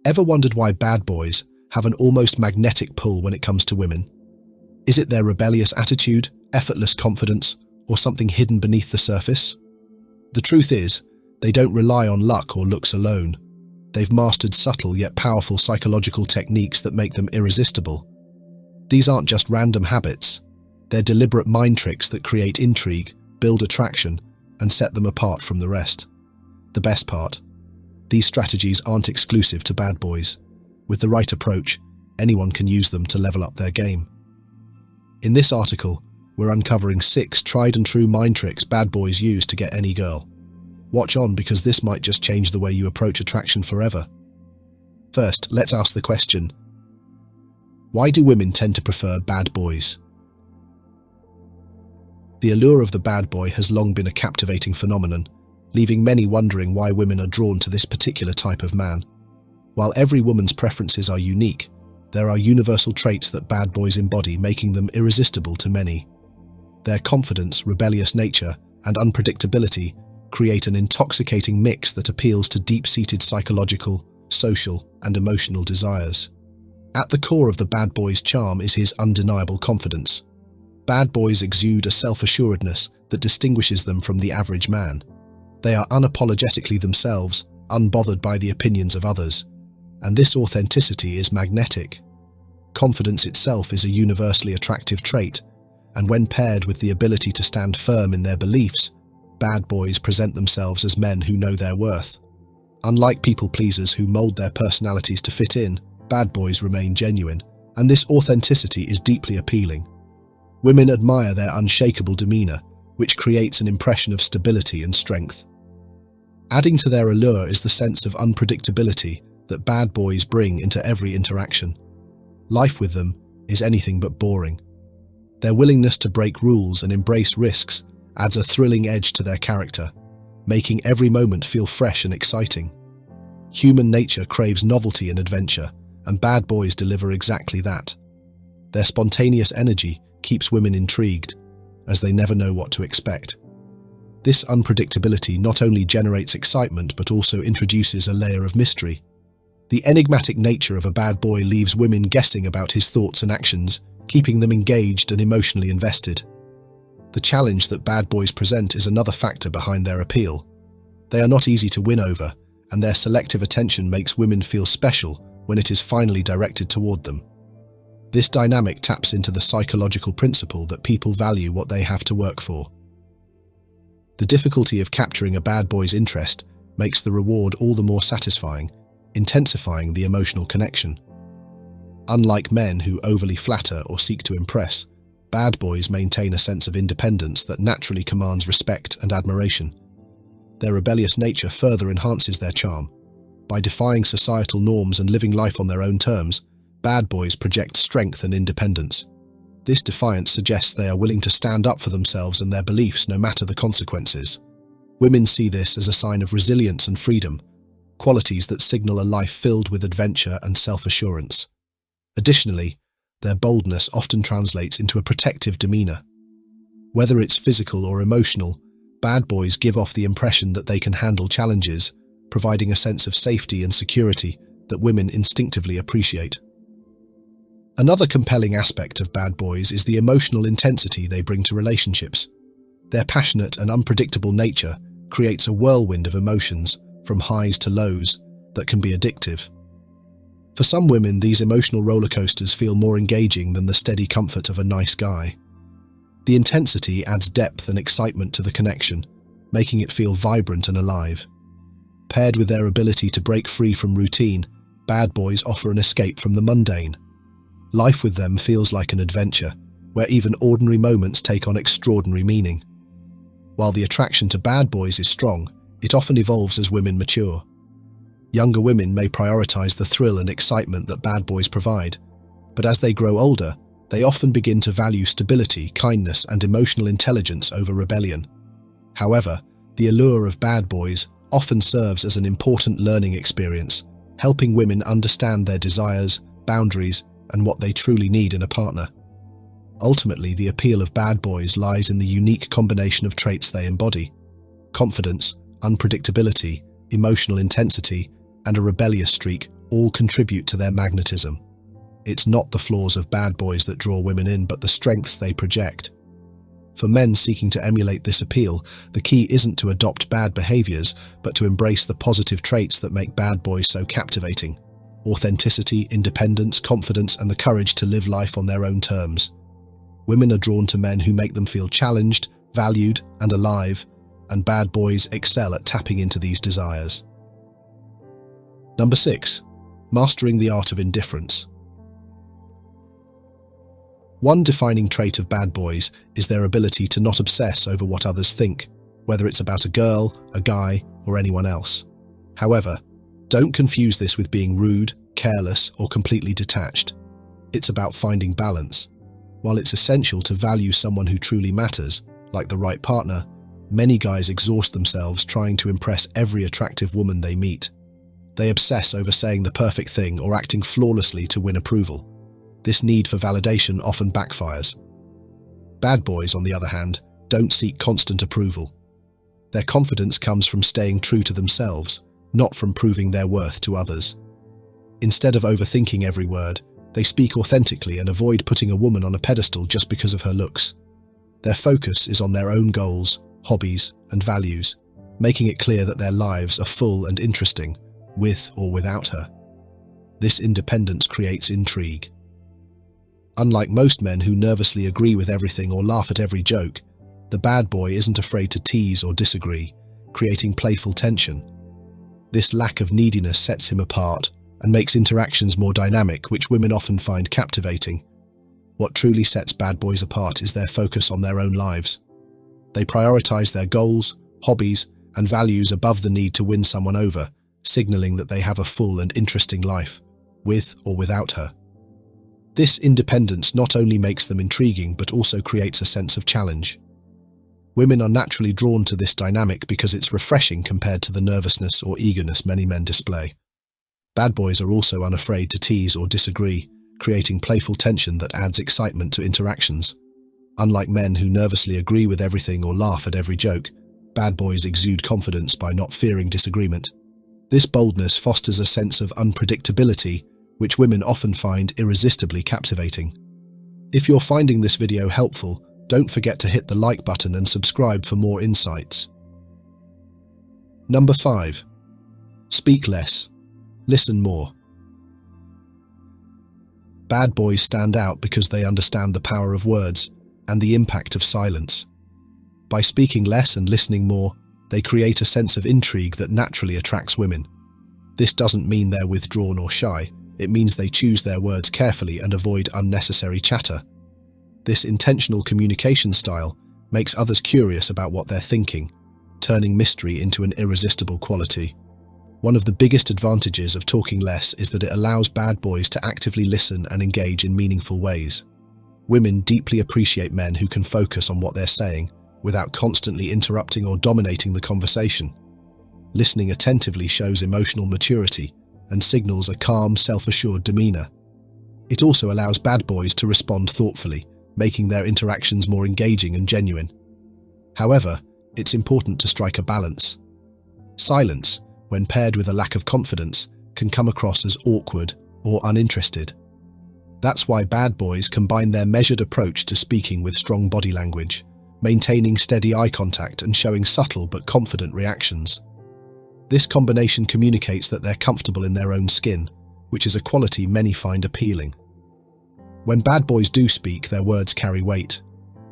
Ever wondered why bad boys have an almost magnetic pull when it comes to women? Is it their rebellious attitude, effortless confidence, or something hidden beneath the surface? The truth is, they don't rely on luck or looks alone. They've mastered subtle yet powerful psychological techniques that make them irresistible. These aren't just random habits. They're deliberate mind tricks that create intrigue, build attraction, and set them apart from the rest. The best part? These strategies aren't exclusive to bad boys. With the right approach, anyone can use them to level up their game. In this article, we're uncovering 6 tried-and-true mind tricks bad boys use to get any girl. Watch on, because this might just change the way you approach attraction forever. First, let's ask the question: why do women tend to prefer bad boys? The allure of the bad boy has long been a captivating phenomenon, leaving many wondering why women are drawn to this particular type of man. While every woman's preferences are unique, there are universal traits that bad boys embody, making them irresistible to many. Their confidence, rebellious nature, and unpredictability create an intoxicating mix that appeals to deep-seated psychological, social, and emotional desires. At the core of the bad boy's charm is his undeniable confidence. Bad boys exude a self-assuredness that distinguishes them from the average man. They are unapologetically themselves, unbothered by the opinions of others. And this authenticity is magnetic. Confidence itself is a universally attractive trait, and when paired with the ability to stand firm in their beliefs, bad boys present themselves as men who know their worth. Unlike people-pleasers who mold their personalities to fit in, bad boys remain genuine, and this authenticity is deeply appealing. Women admire their unshakable demeanor, which creates an impression of stability and strength. Adding to their allure is the sense of unpredictability that bad boys bring into every interaction. Life with them is anything but boring. Their willingness to break rules and embrace risks adds a thrilling edge to their character, making every moment feel fresh and exciting. Human nature craves novelty and adventure, and bad boys deliver exactly that. Their spontaneous energy keeps women intrigued, as they never know what to expect. This unpredictability not only generates excitement but also introduces a layer of mystery. The enigmatic nature of a bad boy leaves women guessing about his thoughts and actions, keeping them engaged and emotionally invested. The challenge that bad boys present is another factor behind their appeal. They are not easy to win over, and their selective attention makes women feel special when it is finally directed toward them. This dynamic taps into the psychological principle that people value what they have to work for. The difficulty of capturing a bad boy's interest makes the reward all the more satisfying, intensifying the emotional connection. Unlike men who overly flatter or seek to impress, bad boys maintain a sense of independence that naturally commands respect and admiration. Their rebellious nature further enhances their charm. By defying societal norms and living life on their own terms, bad boys project strength and independence. This defiance suggests they are willing to stand up for themselves and their beliefs no matter the consequences. Women see this as a sign of resilience and freedom, qualities that signal a life filled with adventure and self-assurance. Additionally, their boldness often translates into a protective demeanor. Whether it's physical or emotional, bad boys give off the impression that they can handle challenges, providing a sense of safety and security that women instinctively appreciate. Another compelling aspect of bad boys is the emotional intensity they bring to relationships. Their passionate and unpredictable nature creates a whirlwind of emotions, from highs to lows, that can be addictive. For some women, these emotional roller coasters feel more engaging than the steady comfort of a nice guy. The intensity adds depth and excitement to the connection, making it feel vibrant and alive. Paired with their ability to break free from routine, bad boys offer an escape from the mundane. Life with them feels like an adventure, where even ordinary moments take on extraordinary meaning. While the attraction to bad boys is strong, it often evolves as women mature. Younger women may prioritize the thrill and excitement that bad boys provide, but as they grow older, they often begin to value stability, kindness, and emotional intelligence over rebellion. However, the allure of bad boys often serves as an important learning experience, helping women understand their desires, boundaries, and what they truly need in a partner. Ultimately, the appeal of bad boys lies in the unique combination of traits they embody: confidence, unpredictability, emotional intensity, and a rebellious streak, all contribute to their magnetism. It's not the flaws of bad boys that draw women in, but the strengths they project. For men seeking to emulate this appeal, the key isn't to adopt bad behaviors, but to embrace the positive traits that make bad boys so captivating. Authenticity, independence, confidence, and the courage to live life on their own terms. Women are drawn to men who make them feel challenged, valued, and alive, and bad boys excel at tapping into these desires. Number 6. Mastering the art of indifference. One defining trait of bad boys is their ability to not obsess over what others think, whether it's about a girl, a guy, or anyone else. However, don't confuse this with being rude, careless, or completely detached. It's about finding balance. While it's essential to value someone who truly matters, like the right partner, many guys exhaust themselves trying to impress every attractive woman they meet. They obsess over saying the perfect thing or acting flawlessly to win approval. This need for validation often backfires. Bad boys, on the other hand, don't seek constant approval. Their confidence comes from staying true to themselves, not from proving their worth to others. Instead of overthinking every word, they speak authentically and avoid putting a woman on a pedestal just because of her looks. Their focus is on their own goals, hobbies, and values, making it clear that their lives are full and interesting, with or without her. This independence creates intrigue. Unlike most men who nervously agree with everything or laugh at every joke, the bad boy isn't afraid to tease or disagree, creating playful tension. This lack of neediness sets him apart and makes interactions more dynamic, which women often find captivating. What truly sets bad boys apart is their focus on their own lives. They prioritize their goals, hobbies, and values above the need to win someone over, signaling that they have a full and interesting life, with or without her. This independence not only makes them intriguing, but also creates a sense of challenge. Women are naturally drawn to this dynamic because it's refreshing compared to the nervousness or eagerness many men display. Bad boys are also unafraid to tease or disagree, creating playful tension that adds excitement to interactions. Unlike men who nervously agree with everything or laugh at every joke, bad boys exude confidence by not fearing disagreement. This boldness fosters a sense of unpredictability, which women often find irresistibly captivating. If you're finding this video helpful, don't forget to hit the like button and subscribe for more insights. Number 5. Speak less. Listen more. Bad boys stand out because they understand the power of words and the impact of silence. By speaking less and listening more, they create a sense of intrigue that naturally attracts women. This doesn't mean they're withdrawn or shy. It means they choose their words carefully and avoid unnecessary chatter. This intentional communication style makes others curious about what they're thinking, turning mystery into an irresistible quality. One of the biggest advantages of talking less is that it allows bad boys to actively listen and engage in meaningful ways. Women deeply appreciate men who can focus on what they're saying without constantly interrupting or dominating the conversation. Listening attentively shows emotional maturity and signals a calm, self-assured demeanor. It also allows bad boys to respond thoughtfully, making their interactions more engaging and genuine. However, it's important to strike a balance. Silence, when paired with a lack of confidence, can come across as awkward or uninterested. That's why bad boys combine their measured approach to speaking with strong body language, maintaining steady eye contact and showing subtle but confident reactions. This combination communicates that they're comfortable in their own skin, which is a quality many find appealing. When bad boys do speak, their words carry weight.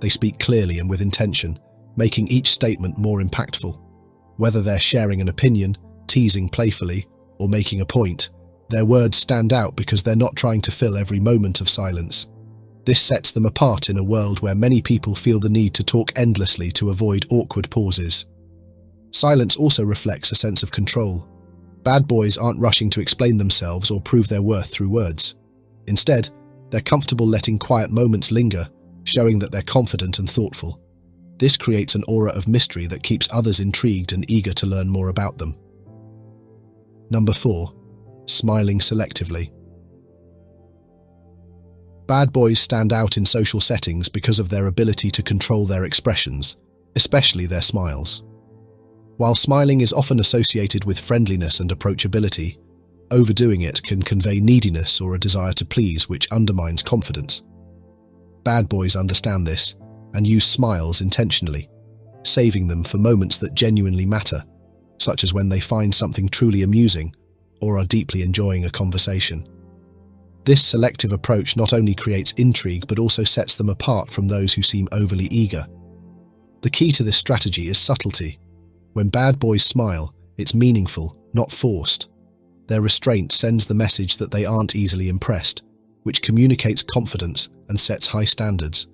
They speak clearly and with intention, making each statement more impactful. Whether they're sharing an opinion, teasing playfully, or making a point, their words stand out because they're not trying to fill every moment of silence. This sets them apart in a world where many people feel the need to talk endlessly to avoid awkward pauses. Silence also reflects a sense of control. Bad boys aren't rushing to explain themselves or prove their worth through words. Instead, they're comfortable letting quiet moments linger, showing that they're confident and thoughtful. This creates an aura of mystery that keeps others intrigued and eager to learn more about them. Number 4. Smiling selectively. Bad boys stand out in social settings because of their ability to control their expressions, especially their smiles. While smiling is often associated with friendliness and approachability, Overdoing it can convey neediness or a desire to please, which undermines confidence. Bad boys understand this and use smiles intentionally, saving them for moments that genuinely matter, such as when they find something truly amusing or are deeply enjoying a conversation. This selective approach not only creates intrigue but also sets them apart from those who seem overly eager. The key to this strategy is subtlety. When bad boys smile, it's meaningful, not forced. Their restraint sends the message that they aren't easily impressed, which communicates confidence and sets high standards.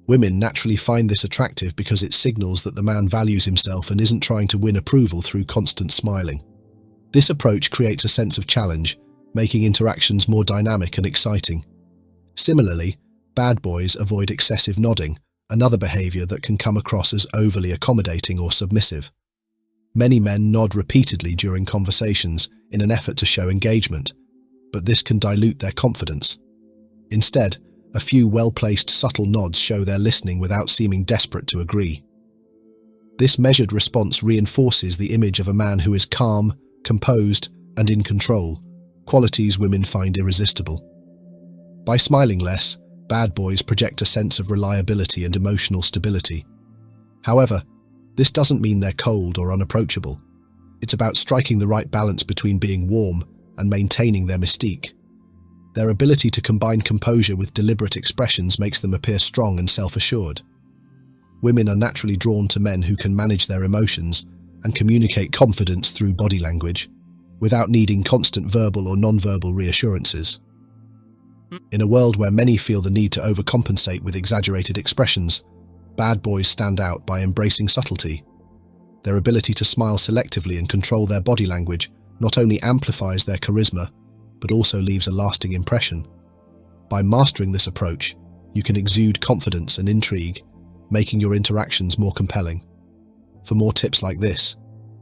Women naturally find this attractive because it signals that the man values himself and isn't trying to win approval through constant smiling. This approach creates a sense of challenge, making interactions more dynamic and exciting. Similarly, bad boys avoid excessive nodding, another behavior that can come across as overly accommodating or submissive. Many men nod repeatedly during conversations in an effort to show engagement, but this can dilute their confidence. Instead, a few well-placed subtle nods show they're listening without seeming desperate to agree. This measured response reinforces the image of a man who is calm, composed, and in control, qualities women find irresistible. By smiling less, bad boys project a sense of reliability and emotional stability. However, this doesn't mean they're cold or unapproachable. It's about striking the right balance between being warm and maintaining their mystique. Their ability to combine composure with deliberate expressions makes them appear strong and self-assured. Women are naturally drawn to men who can manage their emotions and communicate confidence through body language, without needing constant verbal or non-verbal reassurances. In a world where many feel the need to overcompensate with exaggerated expressions, bad boys stand out by embracing subtlety. Their ability to smile selectively and control their body language not only amplifies their charisma, but also leaves a lasting impression. By mastering this approach, you can exude confidence and intrigue, making your interactions more compelling. For more tips like this,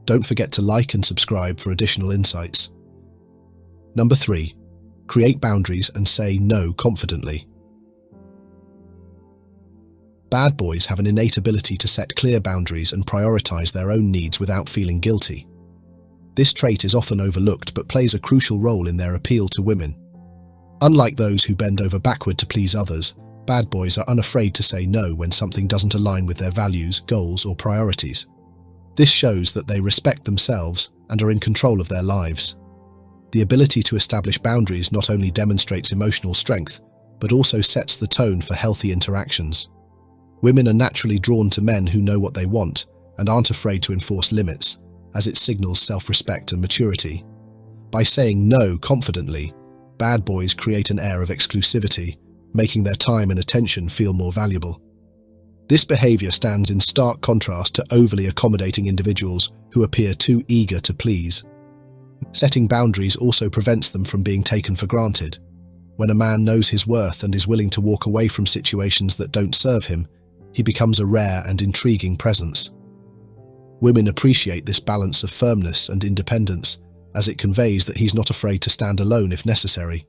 don't forget to like and subscribe for additional insights. Number 3. Create boundaries and say no confidently. Bad boys have an innate ability to set clear boundaries and prioritize their own needs without feeling guilty. This trait is often overlooked but plays a crucial role in their appeal to women. Unlike those who bend over backward to please others, bad boys are unafraid to say no when something doesn't align with their values, goals, or priorities. This shows that they respect themselves and are in control of their lives. The ability to establish boundaries not only demonstrates emotional strength, but also sets the tone for healthy interactions. Women are naturally drawn to men who know what they want and aren't afraid to enforce limits, as it signals self-respect and maturity. By saying no confidently, bad boys create an air of exclusivity, making their time and attention feel more valuable. This behavior stands in stark contrast to overly accommodating individuals who appear too eager to please. Setting boundaries also prevents them from being taken for granted. When a man knows his worth and is willing to walk away from situations that don't serve him, he becomes a rare and intriguing presence. Women appreciate this balance of firmness and independence, as it conveys that he's not afraid to stand alone if necessary.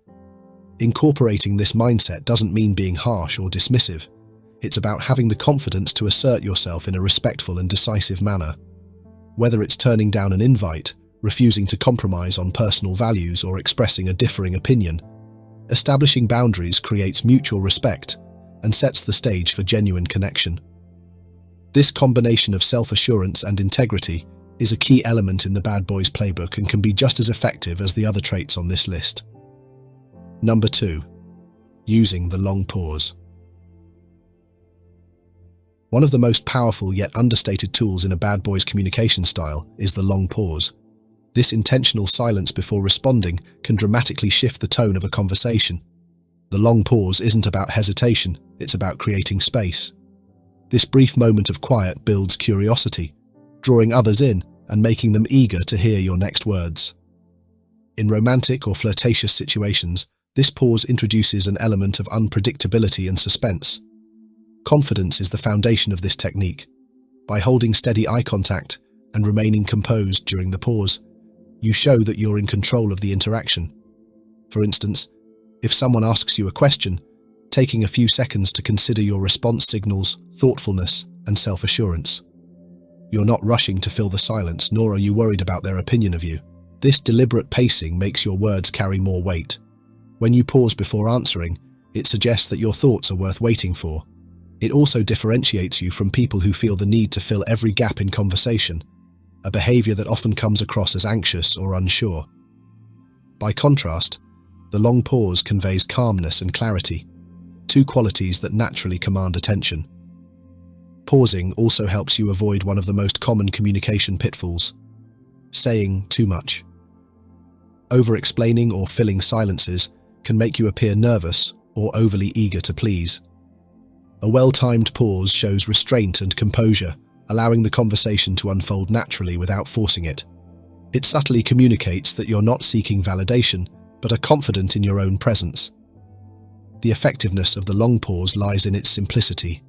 Incorporating this mindset doesn't mean being harsh or dismissive. It's about having the confidence to assert yourself in a respectful and decisive manner. Whether it's turning down an invite, refusing to compromise on personal values, or expressing a differing opinion, establishing boundaries creates mutual respect and sets the stage for genuine connection. This combination of self-assurance and integrity is a key element in the bad boys playbook and can be just as effective as the other traits on this list. Number 2. Using the long pause. One of the most powerful yet understated tools in a bad boy's communication style is the long pause. This intentional silence before responding can dramatically shift the tone of a conversation. The long pause isn't about hesitation, it's about creating space. This brief moment of quiet builds curiosity, drawing others in and making them eager to hear your next words. In romantic or flirtatious situations, this pause introduces an element of unpredictability and suspense. Confidence is the foundation of this technique. By holding steady eye contact and remaining composed during the pause, you show that you're in control of the interaction. For instance, if someone asks you a question, taking a few seconds to consider your response signals thoughtfulness and self-assurance. You're not rushing to fill the silence, nor are you worried about their opinion of you. This deliberate pacing makes your words carry more weight. When you pause before answering, it suggests that your thoughts are worth waiting for. It also differentiates you from people who feel the need to fill every gap in conversation, a behavior that often comes across as anxious or unsure. By contrast, the long pause conveys calmness and clarity, two qualities that naturally command attention. Pausing also helps you avoid one of the most common communication pitfalls: saying too much. Over-explaining or filling silences can make you appear nervous or overly eager to please. A well-timed pause shows restraint and composure, allowing the conversation to unfold naturally without forcing it. It subtly communicates that you're not seeking validation, but are confident in your own presence. The effectiveness of the long pause lies in its simplicity.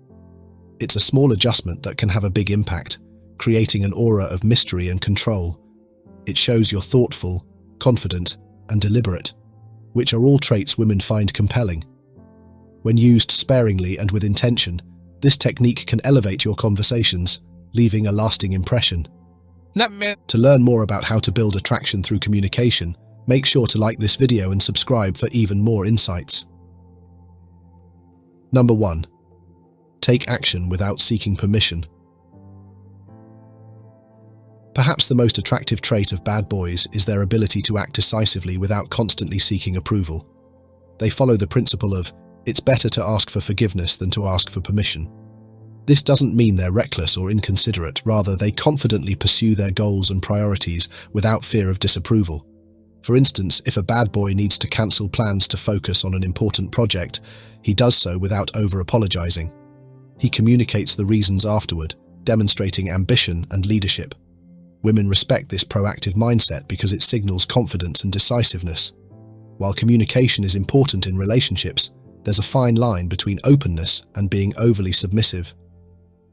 It's a small adjustment that can have a big impact, creating an aura of mystery and control. It shows you're thoughtful, confident, and deliberate, which are all traits women find compelling. When used sparingly and with intention, this technique can elevate your conversations, leaving a lasting impression. To learn more about how to build attraction through communication, make sure to like this video and subscribe for even more insights. Number 1. Take action without seeking permission. Perhaps the most attractive trait of bad boys is their ability to act decisively without constantly seeking approval. They follow the principle of, it's better to ask for forgiveness than to ask for permission. This doesn't mean they're reckless or inconsiderate, rather they confidently pursue their goals and priorities without fear of disapproval. For instance, if a bad boy needs to cancel plans to focus on an important project, he does so without over-apologizing. He communicates the reasons afterward, demonstrating ambition and leadership. Women respect this proactive mindset because it signals confidence and decisiveness. While communication is important in relationships, there's a fine line between openness and being overly submissive.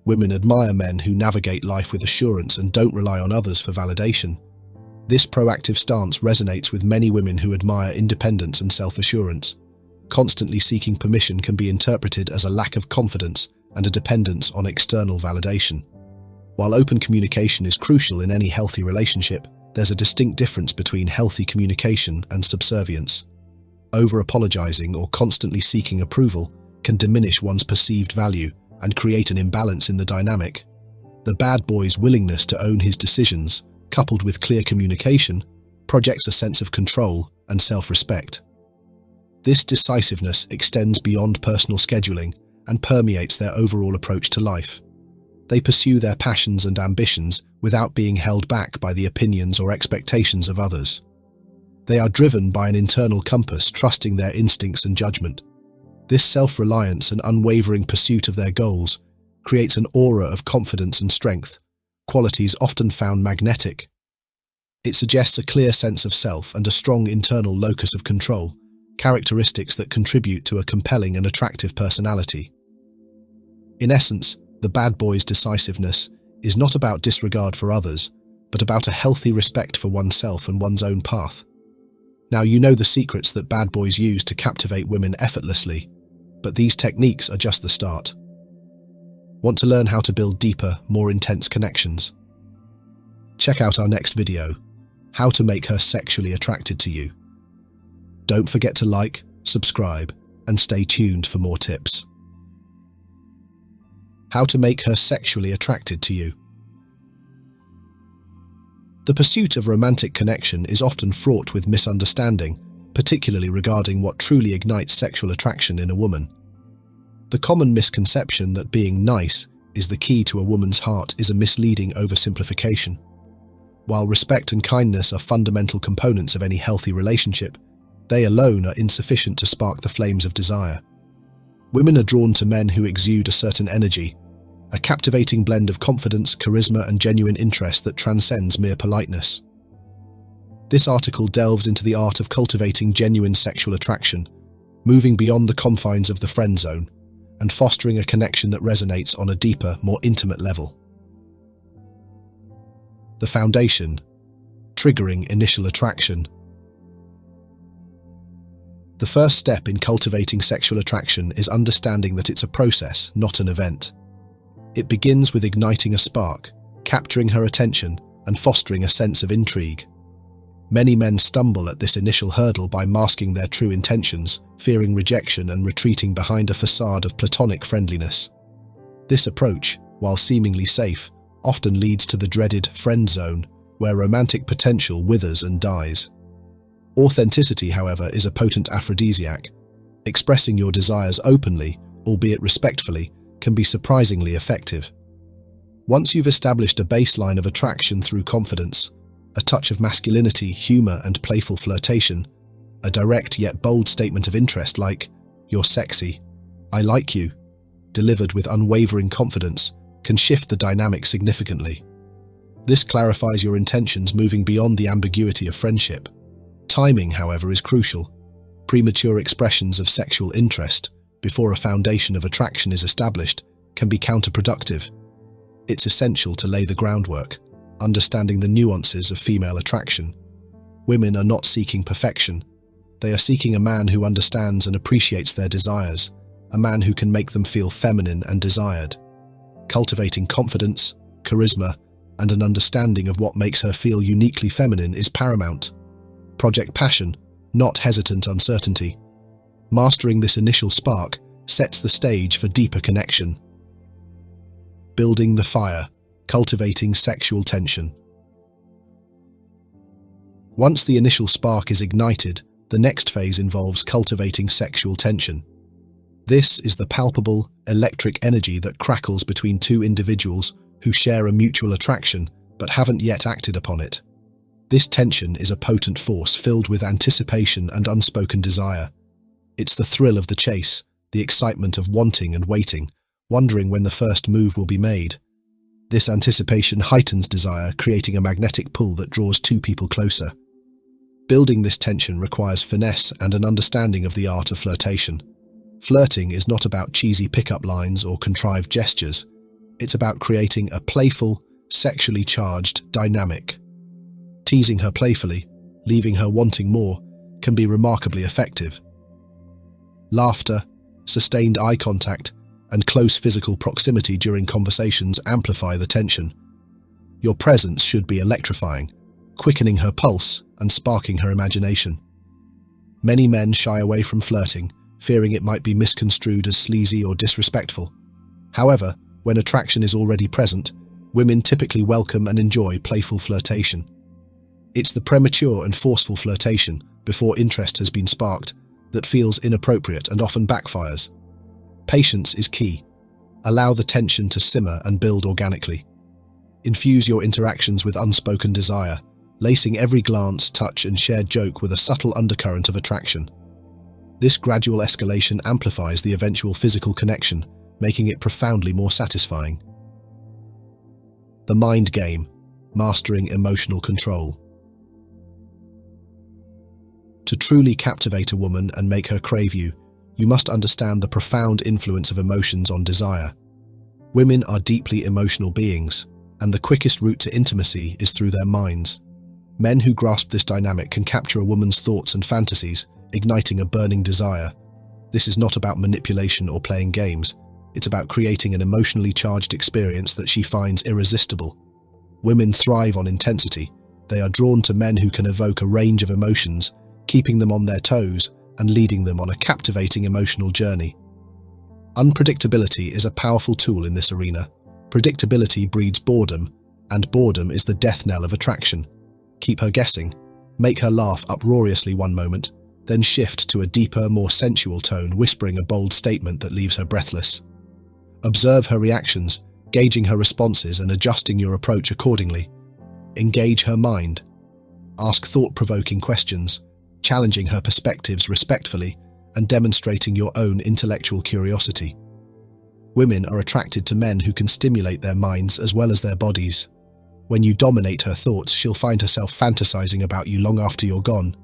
Women admire men who navigate life with assurance and don't rely on others for validation. This proactive stance resonates with many women who admire independence and self-assurance. Constantly seeking permission can be interpreted as a lack of confidence and a dependence on external validation. While open communication is crucial in any healthy relationship, there's a distinct difference between healthy communication and subservience. Over-apologizing or constantly seeking approval can diminish one's perceived value and create an imbalance in the dynamic. The bad boy's willingness to own his decisions, coupled with clear communication, projects a sense of control and self-respect. This decisiveness extends beyond personal scheduling and permeates their overall approach to life. They pursue their passions and ambitions without being held back by the opinions or expectations of others. They are driven by an internal compass, trusting their instincts and judgment. This self-reliance and unwavering pursuit of their goals creates an aura of confidence and strength, qualities often found magnetic. It suggests a clear sense of self and a strong internal locus of control, characteristics that contribute to a compelling and attractive personality. In essence, the bad boy's decisiveness is not about disregard for others, but about a healthy respect for oneself and one's own path. Now, you know the secrets that bad boys use to captivate women effortlessly, but these techniques are just the start. Want to learn how to build deeper, more intense connections? Check out our next video, How to Make Her Sexually Attracted to You. Don't forget to like, subscribe, and stay tuned for more tips. How to make her sexually attracted to you. The pursuit of romantic connection is often fraught with misunderstanding, particularly regarding what truly ignites sexual attraction in a woman. The common misconception that being nice is the key to a woman's heart is a misleading oversimplification. While respect and kindness are fundamental components of any healthy relationship, they alone are insufficient to spark the flames of desire. Women are drawn to men who exude a certain energy, a captivating blend of confidence, charisma, and genuine interest that transcends mere politeness. This article delves into the art of cultivating genuine sexual attraction, moving beyond the confines of the friend zone, and fostering a connection that resonates on a deeper, more intimate level. The foundation: triggering initial attraction. The first step in cultivating sexual attraction is understanding that it's a process, not an event. It begins with igniting a spark, capturing her attention, and fostering a sense of intrigue. Many men stumble at this initial hurdle by masking their true intentions, fearing rejection and retreating behind a facade of platonic friendliness. This approach, while seemingly safe, often leads to the dreaded friend zone, where romantic potential withers and dies. Authenticity, however, is a potent aphrodisiac. Expressing your desires openly, albeit respectfully, can be surprisingly effective. Once you've established a baseline of attraction through confidence, a touch of masculinity, humor, and playful flirtation, a direct yet bold statement of interest like, "You're sexy," "I like you," delivered with unwavering confidence, can shift the dynamic significantly. This clarifies your intentions, moving beyond the ambiguity of friendship. Timing, however, is crucial. Premature expressions of sexual interest, before a foundation of attraction is established, can be counterproductive. It's essential to lay the groundwork, understanding the nuances of female attraction. Women are not seeking perfection. They are seeking a man who understands and appreciates their desires, a man who can make them feel feminine and desired. Cultivating confidence, charisma, and an understanding of what makes her feel uniquely feminine is paramount. Project passion, not hesitant uncertainty. Mastering this initial spark sets the stage for deeper connection. Building the fire, cultivating sexual tension. Once the initial spark is ignited, the next phase involves cultivating sexual tension. This is the palpable, electric energy that crackles between two individuals who share a mutual attraction but haven't yet acted upon it. This tension is a potent force filled with anticipation and unspoken desire. It's the thrill of the chase, the excitement of wanting and waiting, wondering when the first move will be made. This anticipation heightens desire, creating a magnetic pull that draws two people closer. Building this tension requires finesse and an understanding of the art of flirtation. Flirting is not about cheesy pickup lines or contrived gestures. It's about creating a playful, sexually charged dynamic. Teasing her playfully, leaving her wanting more, can be remarkably effective. Laughter, sustained eye contact, and close physical proximity during conversations amplify the tension. Your presence should be electrifying, quickening her pulse and sparking her imagination. Many men shy away from flirting, fearing it might be misconstrued as sleazy or disrespectful. However, when attraction is already present, women typically welcome and enjoy playful flirtation. It's the premature and forceful flirtation, before interest has been sparked, that feels inappropriate and often backfires. Patience is key. Allow the tension to simmer and build organically. Infuse your interactions with unspoken desire, lacing every glance, touch, and shared joke with a subtle undercurrent of attraction. This gradual escalation amplifies the eventual physical connection, making it profoundly more satisfying. The mind game, mastering emotional control. To truly captivate a woman and make her crave you, you must understand the profound influence of emotions on desire. Women are deeply emotional beings, and the quickest route to intimacy is through their minds. Men who grasp this dynamic can capture a woman's thoughts and fantasies, igniting a burning desire. This is not about manipulation or playing games. It's about creating an emotionally charged experience that she finds irresistible. Women thrive on intensity. They are drawn to men who can evoke a range of emotions, keeping them on their toes and leading them on a captivating emotional journey. Unpredictability is a powerful tool in this arena. Predictability breeds boredom, and boredom is the death knell of attraction. Keep her guessing. Make her laugh uproariously one moment, then shift to a deeper, more sensual tone, whispering a bold statement that leaves her breathless. Observe her reactions, gauging her responses and adjusting your approach accordingly. Engage her mind. Ask thought-provoking questions, challenging her perspectives respectfully and demonstrating your own intellectual curiosity. Women are attracted to men who can stimulate their minds as well as their bodies. When you dominate her thoughts, she'll find herself fantasizing about you long after you're gone.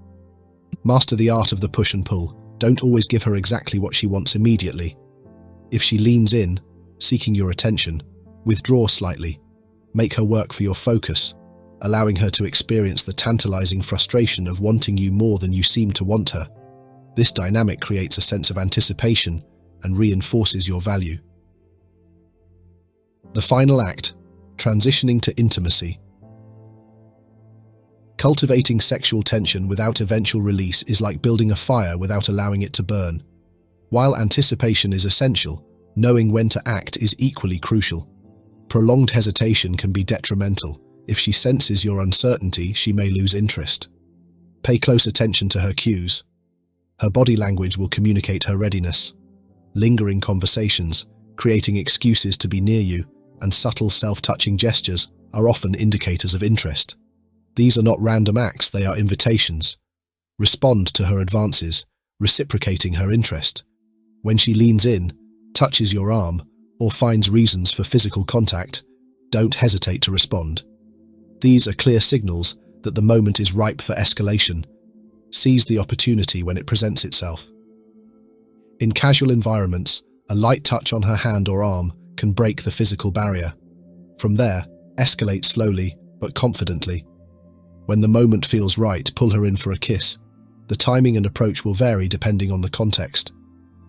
Master the art of the push and pull. Don't always give her exactly what she wants immediately. If she leans in, seeking your attention, withdraw slightly. Make her work for your focus, allowing her to experience the tantalizing frustration of wanting you more than you seem to want her. This dynamic creates a sense of anticipation and reinforces your value. The final act, transitioning to intimacy. Cultivating sexual tension without eventual release is like building a fire without allowing it to burn. While anticipation is essential, knowing when to act is equally crucial. Prolonged hesitation can be detrimental. If she senses your uncertainty, she may lose interest. Pay close attention to her cues. Her body language will communicate her readiness. Lingering conversations, creating excuses to be near you, and subtle self-touching gestures are often indicators of interest. These are not random acts, they are invitations. Respond to her advances, reciprocating her interest. When she leans in, touches your arm, or finds reasons for physical contact, don't hesitate to respond. These are clear signals that the moment is ripe for escalation. Seize the opportunity when it presents itself. In casual environments, a light touch on her hand or arm can break the physical barrier. From there, escalate slowly but confidently. When the moment feels right, pull her in for a kiss. The timing and approach will vary depending on the context.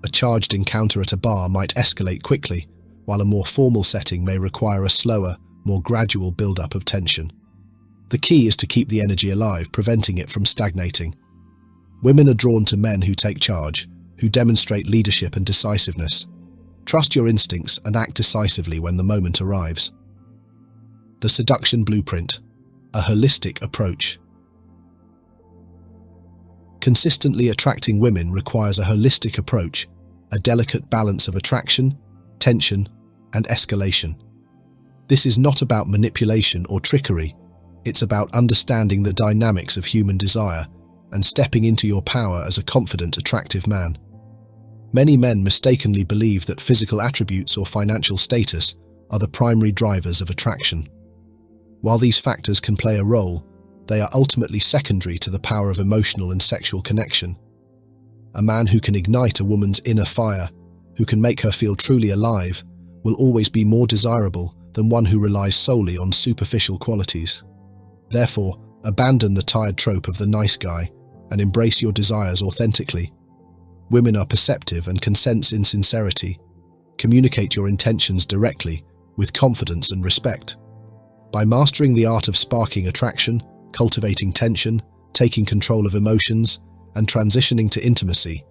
A charged encounter at a bar might escalate quickly, while a more formal setting may require a slower, more gradual build-up of tension. The key is to keep the energy alive, preventing it from stagnating. Women are drawn to men who take charge, who demonstrate leadership and decisiveness. Trust your instincts and act decisively when the moment arrives. The Seduction Blueprint, a holistic approach. Consistently attracting women requires a holistic approach, a delicate balance of attraction, tension, and escalation. This is not about manipulation or trickery. It's about understanding the dynamics of human desire and stepping into your power as a confident, attractive man. Many men mistakenly believe that physical attributes or financial status are the primary drivers of attraction. While these factors can play a role, they are ultimately secondary to the power of emotional and sexual connection. A man who can ignite a woman's inner fire, who can make her feel truly alive, will always be more desirable than one who relies solely on superficial qualities. Therefore, abandon the tired trope of the nice guy and embrace your desires authentically. Women are perceptive and can sense insincerity. Communicate your intentions directly, with confidence and respect. By mastering the art of sparking attraction, cultivating tension, taking control of emotions, and transitioning to intimacy,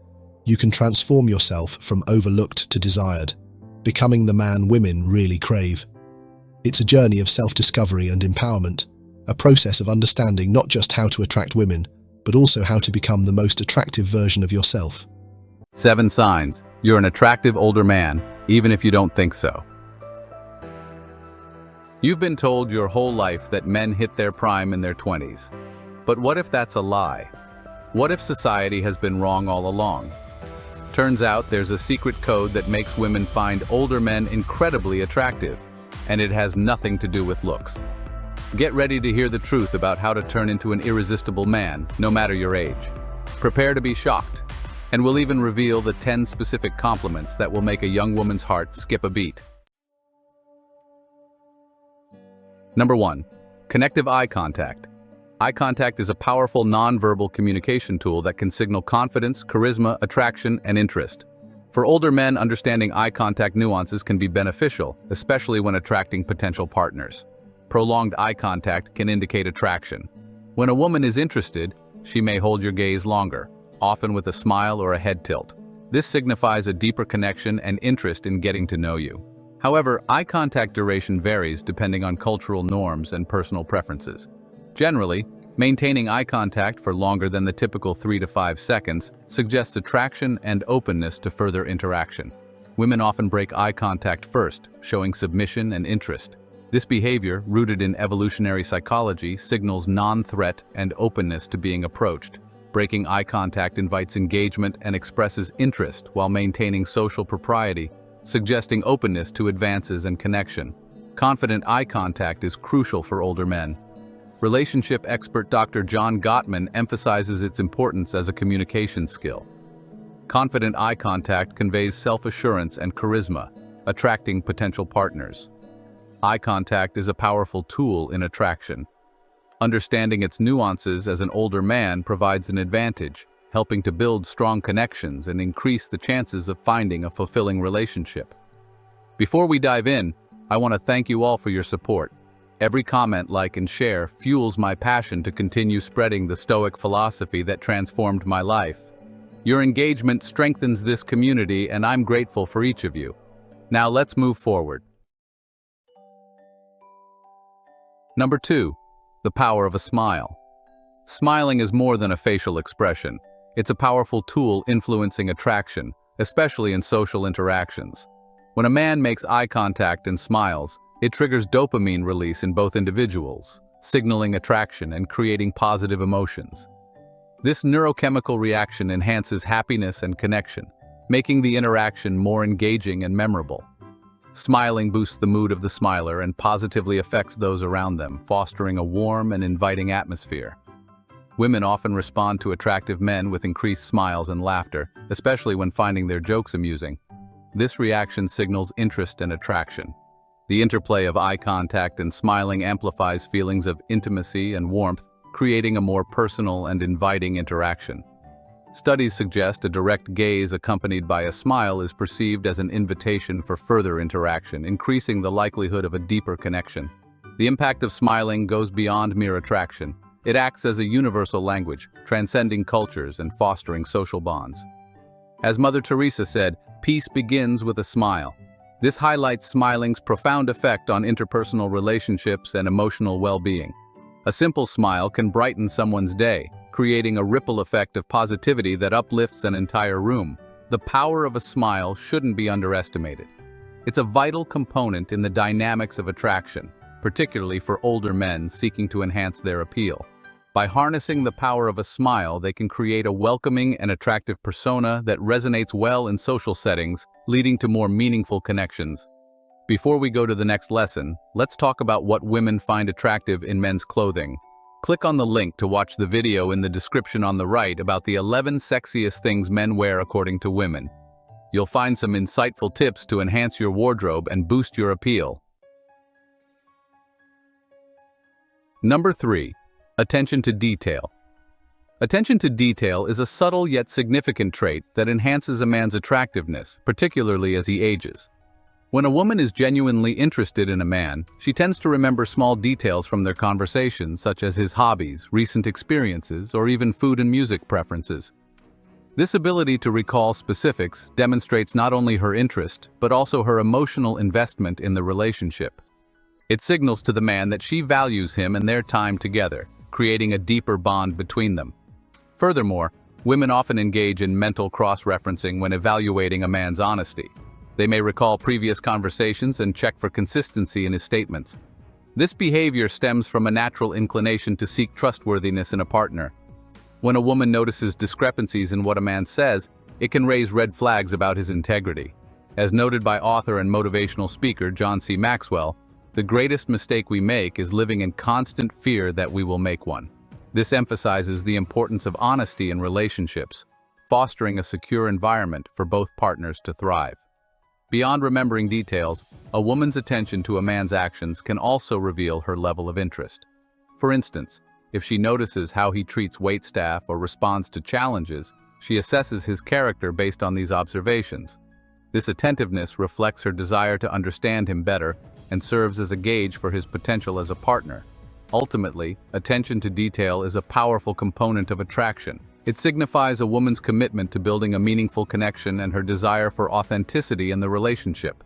you can transform yourself from overlooked to desired, becoming the man women really crave. It's a journey of self-discovery and empowerment, a process of understanding not just how to attract women, but also how to become the most attractive version of yourself. 7 signs you're an attractive older man, even if you don't think so. You've been told your whole life that men hit their prime in their 20s. But what if that's a lie? What if society has been wrong all along? Turns out there's a secret code that makes women find older men incredibly attractive, and it has nothing to do with looks. Get ready to hear the truth about how to turn into an irresistible man, no matter your age. Prepare to be shocked, and we'll even reveal the 10 specific compliments that will make a young woman's heart skip a beat. Number 1. Connective eye contact. Eye contact is a powerful non-verbal communication tool that can signal confidence, charisma, attraction, and interest. For older men, understanding eye contact nuances can be beneficial, especially when attracting potential partners. Prolonged eye contact can indicate attraction. When a woman is interested, she may hold your gaze longer, often with a smile or a head tilt. This signifies a deeper connection and interest in getting to know you. However, eye contact duration varies depending on cultural norms and personal preferences. Generally, maintaining eye contact for longer than the typical 3 to 5 seconds suggests attraction and openness to further interaction. Women often break eye contact first, showing submission and interest. This behavior, rooted in evolutionary psychology, signals non-threat and openness to being approached. Breaking eye contact invites engagement and expresses interest while maintaining social propriety, suggesting openness to advances and connection. Confident eye contact is crucial for older men. Relationship expert Dr. John Gottman emphasizes its importance as a communication skill. Confident eye contact conveys self-assurance and charisma, attracting potential partners. Eye contact is a powerful tool in attraction. Understanding its nuances as an older man provides an advantage, helping to build strong connections and increase the chances of finding a fulfilling relationship. Before we dive in, I want to thank you all for your support. Every comment, like, and share fuels my passion to continue spreading the Stoic philosophy that transformed my life. Your engagement strengthens this community, and I'm grateful for each of you. Now let's move forward. Number 2. The power of a smile. Smiling is more than a facial expression. It's a powerful tool influencing attraction, especially in social interactions. When a man makes eye contact and smiles, it triggers dopamine release in both individuals, signaling attraction and creating positive emotions. This neurochemical reaction enhances happiness and connection, making the interaction more engaging and memorable. Smiling boosts the mood of the smiler and positively affects those around them, fostering a warm and inviting atmosphere. Women often respond to attractive men with increased smiles and laughter, especially when finding their jokes amusing. This reaction signals interest and attraction. The interplay of eye contact and smiling amplifies feelings of intimacy and warmth, creating a more personal and inviting interaction. Studies suggest a direct gaze accompanied by a smile is perceived as an invitation for further interaction, increasing the likelihood of a deeper connection. The impact of smiling goes beyond mere attraction. It acts as a universal language, transcending cultures and fostering social bonds. As Mother Teresa said, "Peace begins with a smile." This highlights smiling's profound effect on interpersonal relationships and emotional well-being. A simple smile can brighten someone's day, creating a ripple effect of positivity that uplifts an entire room. The power of a smile shouldn't be underestimated. It's a vital component in the dynamics of attraction, particularly for older men seeking to enhance their appeal. By harnessing the power of a smile, they can create a welcoming and attractive persona that resonates well in social settings, leading to more meaningful connections. Before we go to the next lesson, let's talk about what women find attractive in men's clothing. Click on the link to watch the video in the description on the right about the 11 sexiest things men wear according to women. You'll find some insightful tips to enhance your wardrobe and boost your appeal. Number 3. Attention to detail. Attention to detail is a subtle yet significant trait that enhances a man's attractiveness, particularly as he ages. When a woman is genuinely interested in a man, she tends to remember small details from their conversations, such as his hobbies, recent experiences, or even food and music preferences. This ability to recall specifics demonstrates not only her interest, but also her emotional investment in the relationship. It signals to the man that she values him and their time together, creating a deeper bond between them. Furthermore, women often engage in mental cross-referencing when evaluating a man's honesty. They may recall previous conversations and check for consistency in his statements. This behavior stems from a natural inclination to seek trustworthiness in a partner. When a woman notices discrepancies in what a man says, it can raise red flags about his integrity. As noted by author and motivational speaker John C. Maxwell, the greatest mistake we make is living in constant fear that we will make one. This emphasizes the importance of honesty in relationships, fostering a secure environment for both partners to thrive. Beyond remembering details, a woman's attention to a man's actions can also reveal her level of interest. For instance, if she notices how he treats waitstaff or responds to challenges, she assesses his character based on these observations. This attentiveness reflects her desire to understand him better and serves as a gauge for his potential as a partner. Ultimately, attention to detail is a powerful component of attraction. It signifies a woman's commitment to building a meaningful connection and her desire for authenticity in the relationship.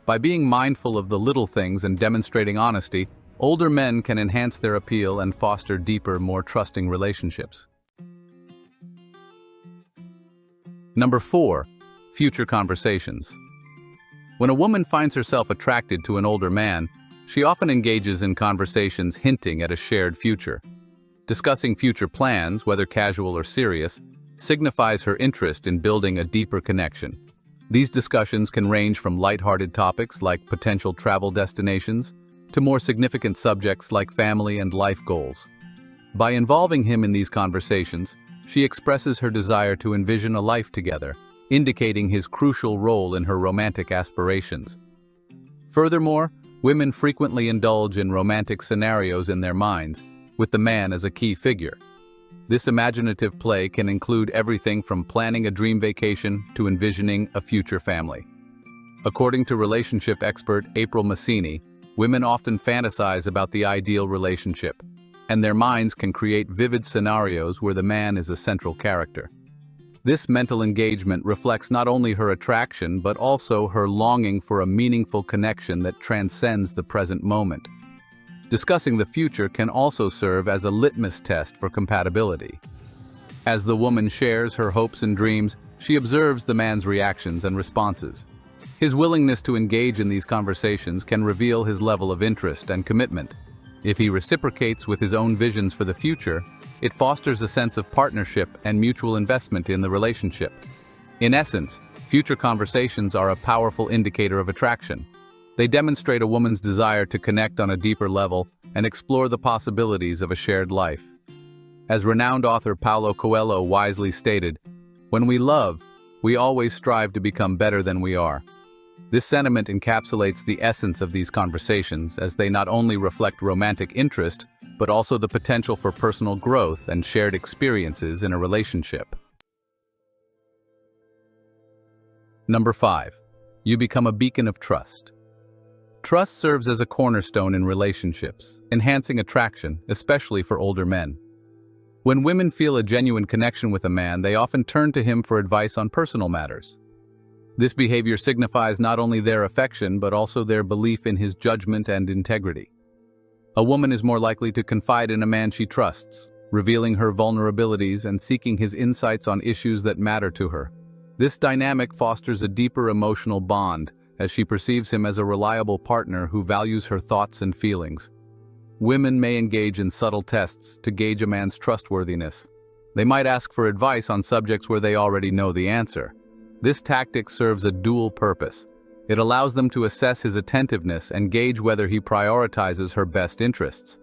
By being mindful of the little things and demonstrating honesty, older men can enhance their appeal and foster deeper, more trusting relationships. Number 4. Future conversations. When a woman finds herself attracted to an older man, she often engages in conversations hinting at a shared future. Discussing future plans, whether casual or serious, signifies her interest in building a deeper connection. These discussions can range from lighthearted topics like potential travel destinations to more significant subjects like family and life goals. By involving him in these conversations, she expresses her desire to envision a life together, indicating his crucial role in her romantic aspirations. Furthermore, women frequently indulge in romantic scenarios in their minds, with the man as a key figure. This imaginative play can include everything from planning a dream vacation to envisioning a future family. According to relationship expert April Massini, women often fantasize about the ideal relationship, and their minds can create vivid scenarios where the man is a central character. This mental engagement reflects not only her attraction but also her longing for a meaningful connection that transcends the present moment. Discussing the future can also serve as a litmus test for compatibility. As the woman shares her hopes and dreams, she observes the man's reactions and responses. His willingness to engage in these conversations can reveal his level of interest and commitment. If he reciprocates with his own visions for the future, it fosters a sense of partnership and mutual investment in the relationship. In essence, future conversations are a powerful indicator of attraction. They demonstrate a woman's desire to connect on a deeper level and explore the possibilities of a shared life. As renowned author Paulo Coelho wisely stated, "When we love, we always strive to become better than we are." This sentiment encapsulates the essence of these conversations, as they not only reflect romantic interest, but also the potential for personal growth and shared experiences in a relationship. Number 5. You become a beacon of trust. Trust serves as a cornerstone in relationships, enhancing attraction, especially for older men. When women feel a genuine connection with a man, they often turn to him for advice on personal matters. This behavior signifies not only their affection but also their belief in his judgment and integrity. A woman is more likely to confide in a man she trusts, revealing her vulnerabilities and seeking his insights on issues that matter to her. This dynamic fosters a deeper emotional bond, as she perceives him as a reliable partner who values her thoughts and feelings. Women may engage in subtle tests to gauge a man's trustworthiness. They might ask for advice on subjects where they already know the answer. This tactic serves a dual purpose. It allows them to assess his attentiveness and gauge whether he prioritizes her best interests.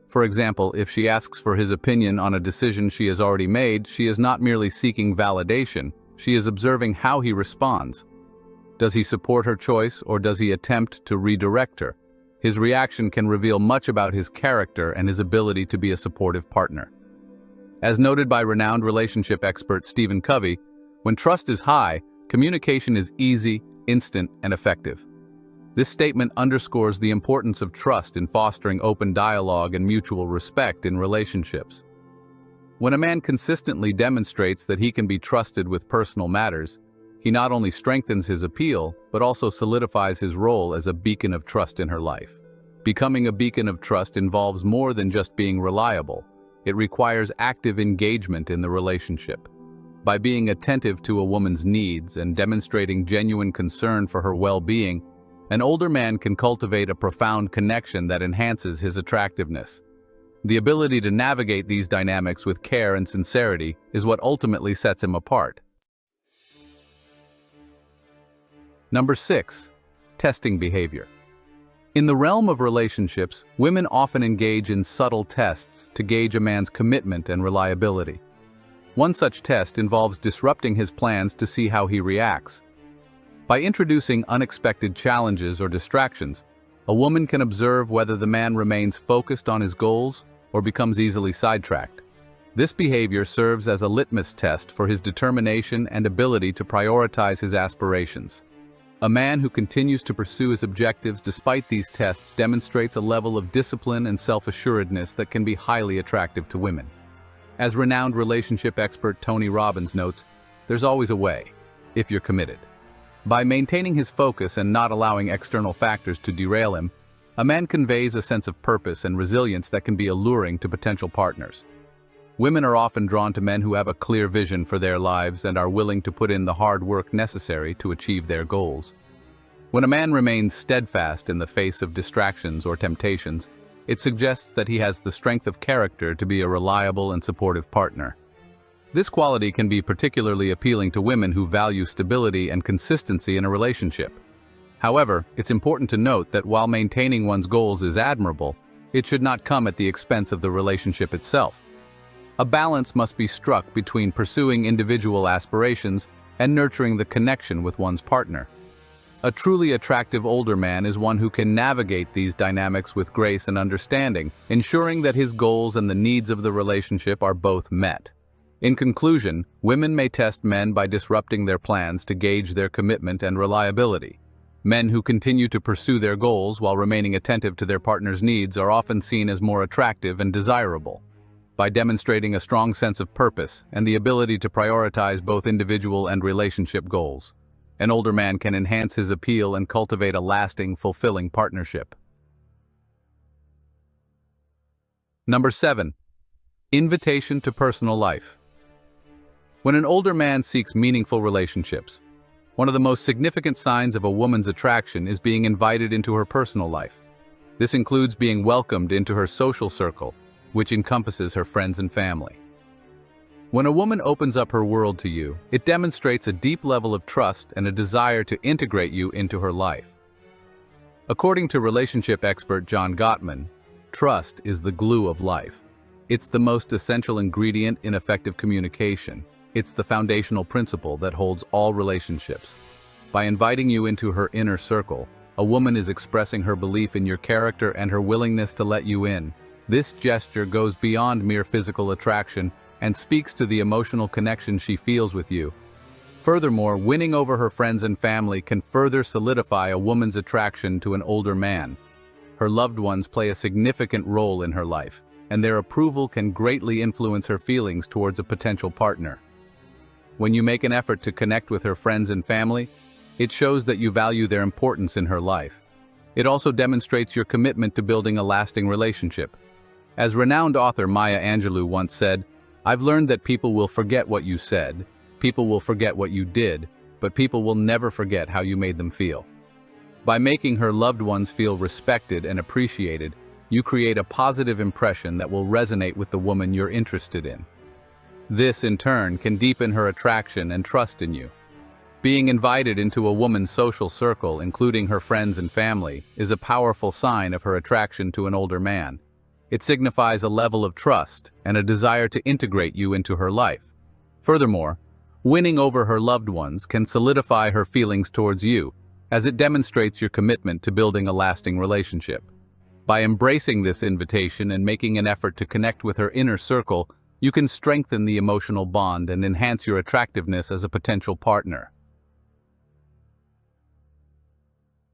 For example, if she asks for his opinion on a decision she has already made, she is not merely seeking validation, she is observing how he responds. Does he support her choice, or does he attempt to redirect her? His reaction can reveal much about his character and his ability to be a supportive partner. As noted by renowned relationship expert Stephen Covey, when trust is high, communication is easy, instant, and effective. This statement underscores the importance of trust in fostering open dialogue and mutual respect in relationships. When a man consistently demonstrates that he can be trusted with personal matters, he not only strengthens his appeal, but also solidifies his role as a beacon of trust in her life. Becoming a beacon of trust involves more than just being reliable. It requires active engagement in the relationship. By being attentive to a woman's needs and demonstrating genuine concern for her well-being, an older man can cultivate a profound connection that enhances his attractiveness. The ability to navigate these dynamics with care and sincerity is what ultimately sets him apart. Number 6. Testing behavior. In the realm of relationships, women often engage in subtle tests to gauge a man's commitment and reliability. One such test involves disrupting his plans to see how he reacts. By introducing unexpected challenges or distractions, a woman can observe whether the man remains focused on his goals or becomes easily sidetracked. This behavior serves as a litmus test for his determination and ability to prioritize his aspirations. A man who continues to pursue his objectives despite these tests demonstrates a level of discipline and self-assuredness that can be highly attractive to women. As renowned relationship expert Tony Robbins notes, there's always a way, if you're committed. By maintaining his focus and not allowing external factors to derail him, a man conveys a sense of purpose and resilience that can be alluring to potential partners. Women are often drawn to men who have a clear vision for their lives and are willing to put in the hard work necessary to achieve their goals. When a man remains steadfast in the face of distractions or temptations, it suggests that he has the strength of character to be a reliable and supportive partner. This quality can be particularly appealing to women who value stability and consistency in a relationship. However, it's important to note that while maintaining one's goals is admirable, it should not come at the expense of the relationship itself. A balance must be struck between pursuing individual aspirations and nurturing the connection with one's partner. A truly attractive older man is one who can navigate these dynamics with grace and understanding, ensuring that his goals and the needs of the relationship are both met. In conclusion, women may test men by disrupting their plans to gauge their commitment and reliability. Men who continue to pursue their goals while remaining attentive to their partner's needs are often seen as more attractive and desirable. By demonstrating a strong sense of purpose and the ability to prioritize both individual and relationship goals, an older man can enhance his appeal and cultivate a lasting, fulfilling partnership. Number 7. Invitation to personal life. When an older man seeks meaningful relationships, one of the most significant signs of a woman's attraction is being invited into her personal life. This includes being welcomed into her social circle, which encompasses her friends and family. When a woman opens up her world to you, it demonstrates a deep level of trust and a desire to integrate you into her life. According to relationship expert John Gottman, trust is the glue of life. It's the most essential ingredient in effective communication. It's the foundational principle that holds all relationships. By inviting you into her inner circle, a woman is expressing her belief in your character and her willingness to let you in. This gesture goes beyond mere physical attraction and speaks to the emotional connection she feels with you. Furthermore, winning over her friends and family can further solidify a woman's attraction to an older man. Her loved ones play a significant role in her life, and their approval can greatly influence her feelings towards a potential partner. When you make an effort to connect with her friends and family, it shows that you value their importance in her life. It also demonstrates your commitment to building a lasting relationship. As renowned author Maya Angelou once said, "I've learned that people will forget what you said, people will forget what you did, but people will never forget how you made them feel." By making her loved ones feel respected and appreciated, you create a positive impression that will resonate with the woman you're interested in. This, in turn, can deepen her attraction and trust in you. Being invited into a woman's social circle, including her friends and family, is a powerful sign of her attraction to an older man. It signifies a level of trust and a desire to integrate you into her life. Furthermore, winning over her loved ones can solidify her feelings towards you, as it demonstrates your commitment to building a lasting relationship. By embracing this invitation and making an effort to connect with her inner circle, you can strengthen the emotional bond and enhance your attractiveness as a potential partner.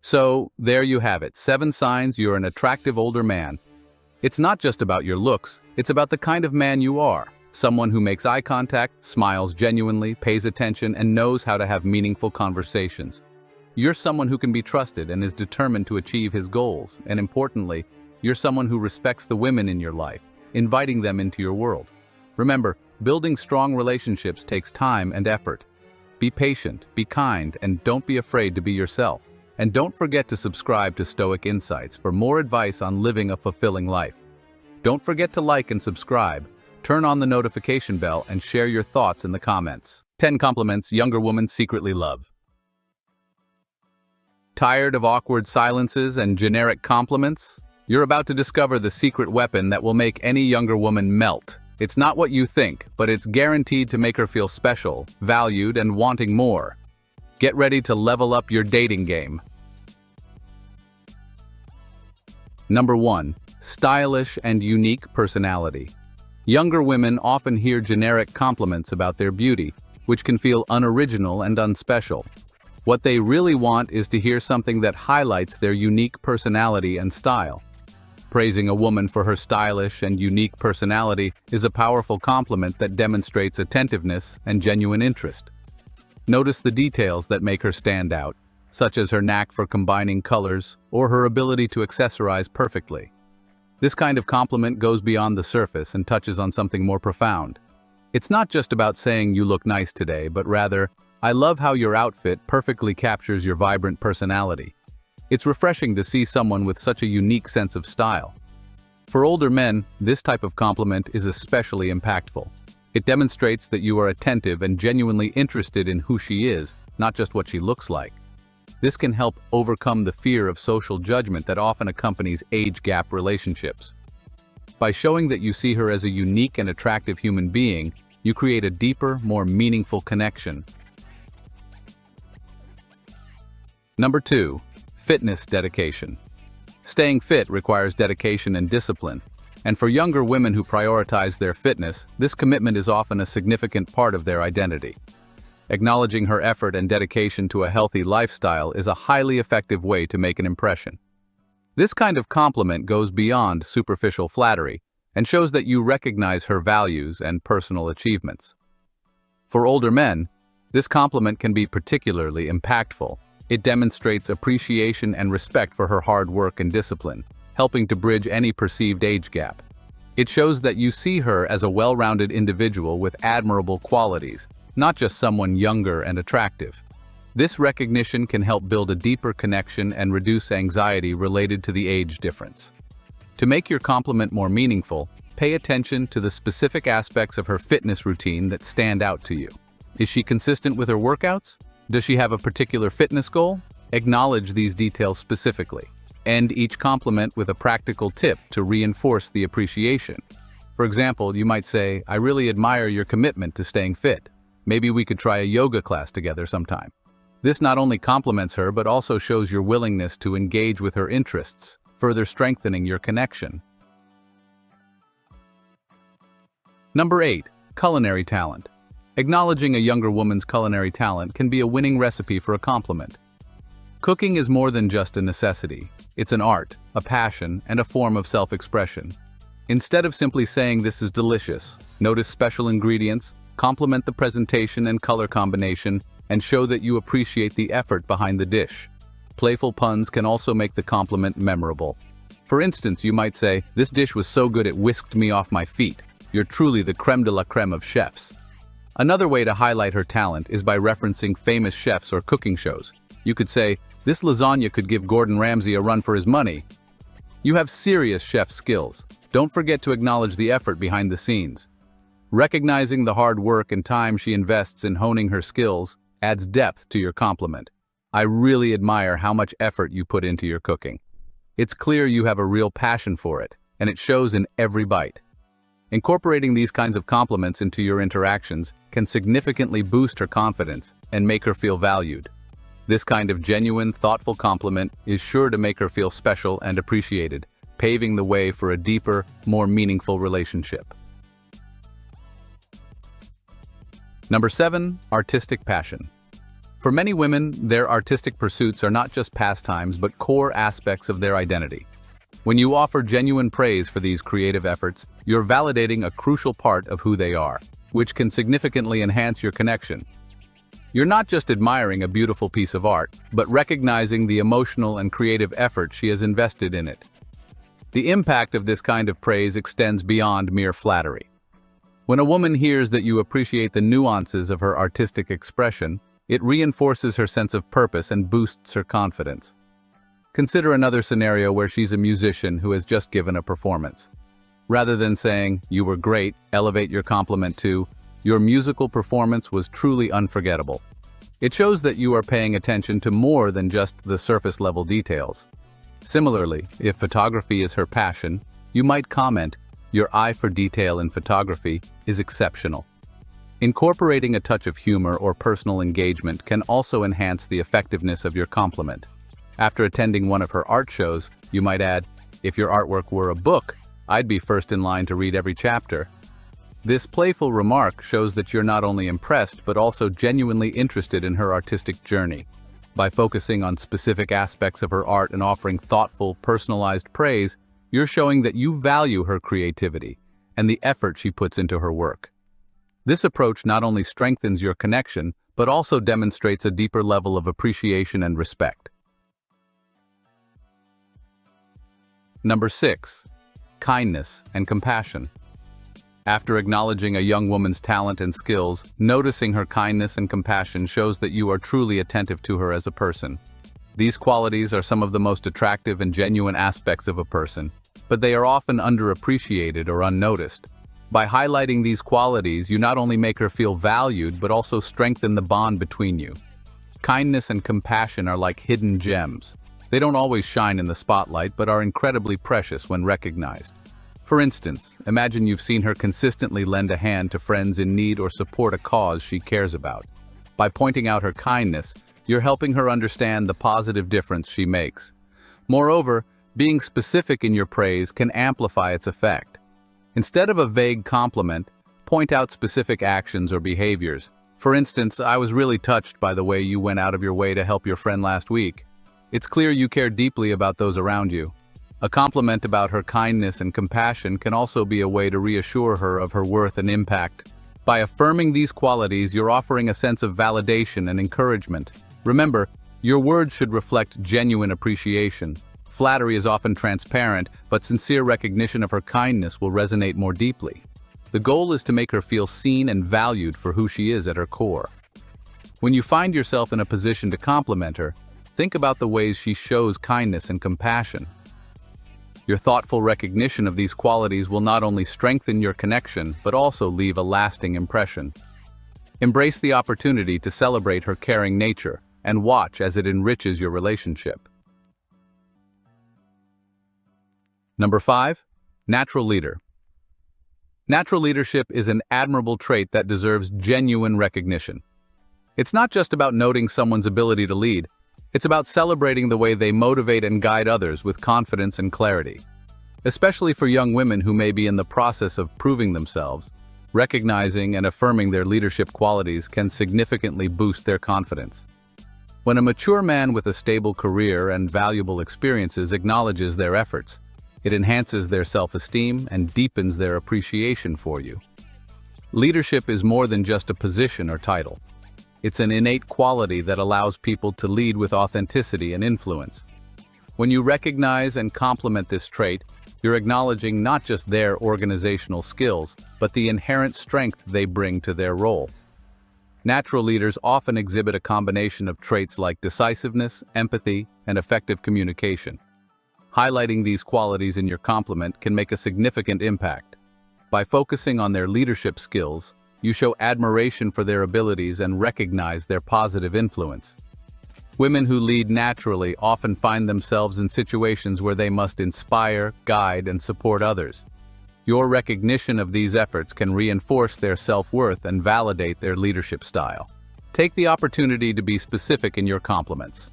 So, there you have it, 7 signs you're an attractive older man. It's not just about your looks, it's about the kind of man you are. Someone who makes eye contact, smiles genuinely, pays attention, and knows how to have meaningful conversations. You're someone who can be trusted and is determined to achieve his goals, and importantly, you're someone who respects the women in your life, inviting them into your world. Remember, building strong relationships takes time and effort. Be patient, be kind, and don't be afraid to be yourself. And don't forget to subscribe to Stoic Insights for more advice on living a fulfilling life. Don't forget to like and subscribe, turn on the notification bell, and share your thoughts in the comments. 10 compliments younger women secretly love. Tired of awkward silences and generic compliments? You're about to discover the secret weapon that will make any younger woman melt. It's not what you think, but it's guaranteed to make her feel special, valued, and wanting more. Get ready to level up your dating game. Number 1. Stylish and unique personality. Younger women often hear generic compliments about their beauty, which can feel unoriginal and unspecial. What they really want is to hear something that highlights their unique personality and style. Praising a woman for her stylish and unique personality is a powerful compliment that demonstrates attentiveness and genuine interest. Notice the details that make her stand out, such as her knack for combining colors or her ability to accessorize perfectly. This kind of compliment goes beyond the surface and touches on something more profound. It's not just about saying you look nice today, but rather, I love how your outfit perfectly captures your vibrant personality. It's refreshing to see someone with such a unique sense of style. For older men, this type of compliment is especially impactful. It demonstrates that you are attentive and genuinely interested in who she is, not just what she looks like. This can help overcome the fear of social judgment that often accompanies age gap relationships. By showing that you see her as a unique and attractive human being, you create a deeper, more meaningful connection. Number 2. Fitness dedication. Staying fit requires dedication and discipline, and for younger women who prioritize their fitness, this commitment is often a significant part of their identity. Acknowledging her effort and dedication to a healthy lifestyle is a highly effective way to make an impression. This kind of compliment goes beyond superficial flattery and shows that you recognize her values and personal achievements. For older men, this compliment can be particularly impactful. It demonstrates appreciation and respect for her hard work and discipline, helping to bridge any perceived age gap. It shows that you see her as a well-rounded individual with admirable qualities, not just someone younger and attractive. This recognition can help build a deeper connection and reduce anxiety related to the age difference. To make your compliment more meaningful, pay attention to the specific aspects of her fitness routine that stand out to you. Is she consistent with her workouts? Does she have a particular fitness goal? Acknowledge these details specifically. End each compliment with a practical tip to reinforce the appreciation. For example, you might say, "I really admire your commitment to staying fit. Maybe we could try a yoga class together sometime." This not only compliments her, but also shows your willingness to engage with her interests, further strengthening your connection. Number 8. Culinary talent. Acknowledging a younger woman's culinary talent can be a winning recipe for a compliment. Cooking is more than just a necessity. It's an art, a passion, and a form of self-expression. Instead of simply saying "this is delicious," notice special ingredients, compliment the presentation and color combination, and show that you appreciate the effort behind the dish. Playful puns can also make the compliment memorable. For instance, you might say, "This dish was so good it whisked me off my feet. You're truly the creme de la creme of chefs." Another way to highlight her talent is by referencing famous chefs or cooking shows. You could say, "This lasagna could give Gordon Ramsay a run for his money." You have serious chef skills. Don't forget to acknowledge the effort behind the scenes. Recognizing the hard work and time she invests in honing her skills adds depth to your compliment. "I really admire how much effort you put into your cooking. It's clear you have a real passion for it, and it shows in every bite." Incorporating these kinds of compliments into your interactions can significantly boost her confidence and make her feel valued. This kind of genuine, thoughtful compliment is sure to make her feel special and appreciated, paving the way for a deeper, more meaningful relationship. Number 7. Artistic passion. For many women, their artistic pursuits are not just pastimes but core aspects of their identity. When you offer genuine praise for these creative efforts, you're validating a crucial part of who they are, which can significantly enhance your connection. You're not just admiring a beautiful piece of art, but recognizing the emotional and creative effort she has invested in it. The impact of this kind of praise extends beyond mere flattery. When a woman hears that you appreciate the nuances of her artistic expression, it reinforces her sense of purpose and boosts her confidence. Consider another scenario where she's a musician who has just given a performance. Rather than saying, "You were great," elevate your compliment to, "Your musical performance was truly unforgettable." It shows that you are paying attention to more than just the surface-level details. Similarly, if photography is her passion, you might comment, "Your eye for detail in photography is exceptional." Incorporating a touch of humor or personal engagement can also enhance the effectiveness of your compliment. After attending one of her art shows, you might add, "If your artwork were a book, I'd be first in line to read every chapter." This playful remark shows that you're not only impressed but also genuinely interested in her artistic journey. By focusing on specific aspects of her art and offering thoughtful, personalized praise, you're showing that you value her creativity and the effort she puts into her work. This approach not only strengthens your connection, but also demonstrates a deeper level of appreciation and respect. Number 6. Kindness and compassion. After acknowledging a young woman's talent and skills, noticing her kindness and compassion shows that you are truly attentive to her as a person. These qualities are some of the most attractive and genuine aspects of a person, but they are often underappreciated or unnoticed. By highlighting these qualities, you not only make her feel valued, but also strengthen the bond between you. Kindness and compassion are like hidden gems. They don't always shine in the spotlight, but are incredibly precious when recognized. For instance, imagine you've seen her consistently lend a hand to friends in need or support a cause she cares about. By pointing out her kindness, you're helping her understand the positive difference she makes. Moreover, being specific in your praise can amplify its effect. Instead of a vague compliment, point out specific actions or behaviors. For instance, I was really touched by the way you went out of your way to help your friend last week. It's clear you care deeply about those around you. A compliment about her kindness and compassion can also be a way to reassure her of her worth and impact. By affirming these qualities, you're offering a sense of validation and encouragement. Remember, your words should reflect genuine appreciation. Flattery is often transparent, but sincere recognition of her kindness will resonate more deeply. The goal is to make her feel seen and valued for who she is at her core. When you find yourself in a position to compliment her, think about the ways she shows kindness and compassion. Your thoughtful recognition of these qualities will not only strengthen your connection, but also leave a lasting impression. Embrace the opportunity to celebrate her caring nature and watch as it enriches your relationship. Number 5. Natural leader. Natural leadership is an admirable trait that deserves genuine recognition. It's not just about noting someone's ability to lead. It's about celebrating the way they motivate and guide others with confidence and clarity. Especially for young women who may be in the process of proving themselves, recognizing and affirming their leadership qualities can significantly boost their confidence. When a mature man with a stable career and valuable experiences acknowledges their efforts, it enhances their self-esteem and deepens their appreciation for you. Leadership is more than just a position or title. It's an innate quality that allows people to lead with authenticity and influence. When you recognize and compliment this trait, you're acknowledging not just their organizational skills, but the inherent strength they bring to their role. Natural leaders often exhibit a combination of traits like decisiveness, empathy, and effective communication. Highlighting these qualities in your compliment can make a significant impact. By focusing on their leadership skills, you show admiration for their abilities and recognize their positive influence. Women who lead naturally often find themselves in situations where they must inspire, guide, and support others. Your recognition of these efforts can reinforce their self-worth and validate their leadership style. Take the opportunity to be specific in your compliments.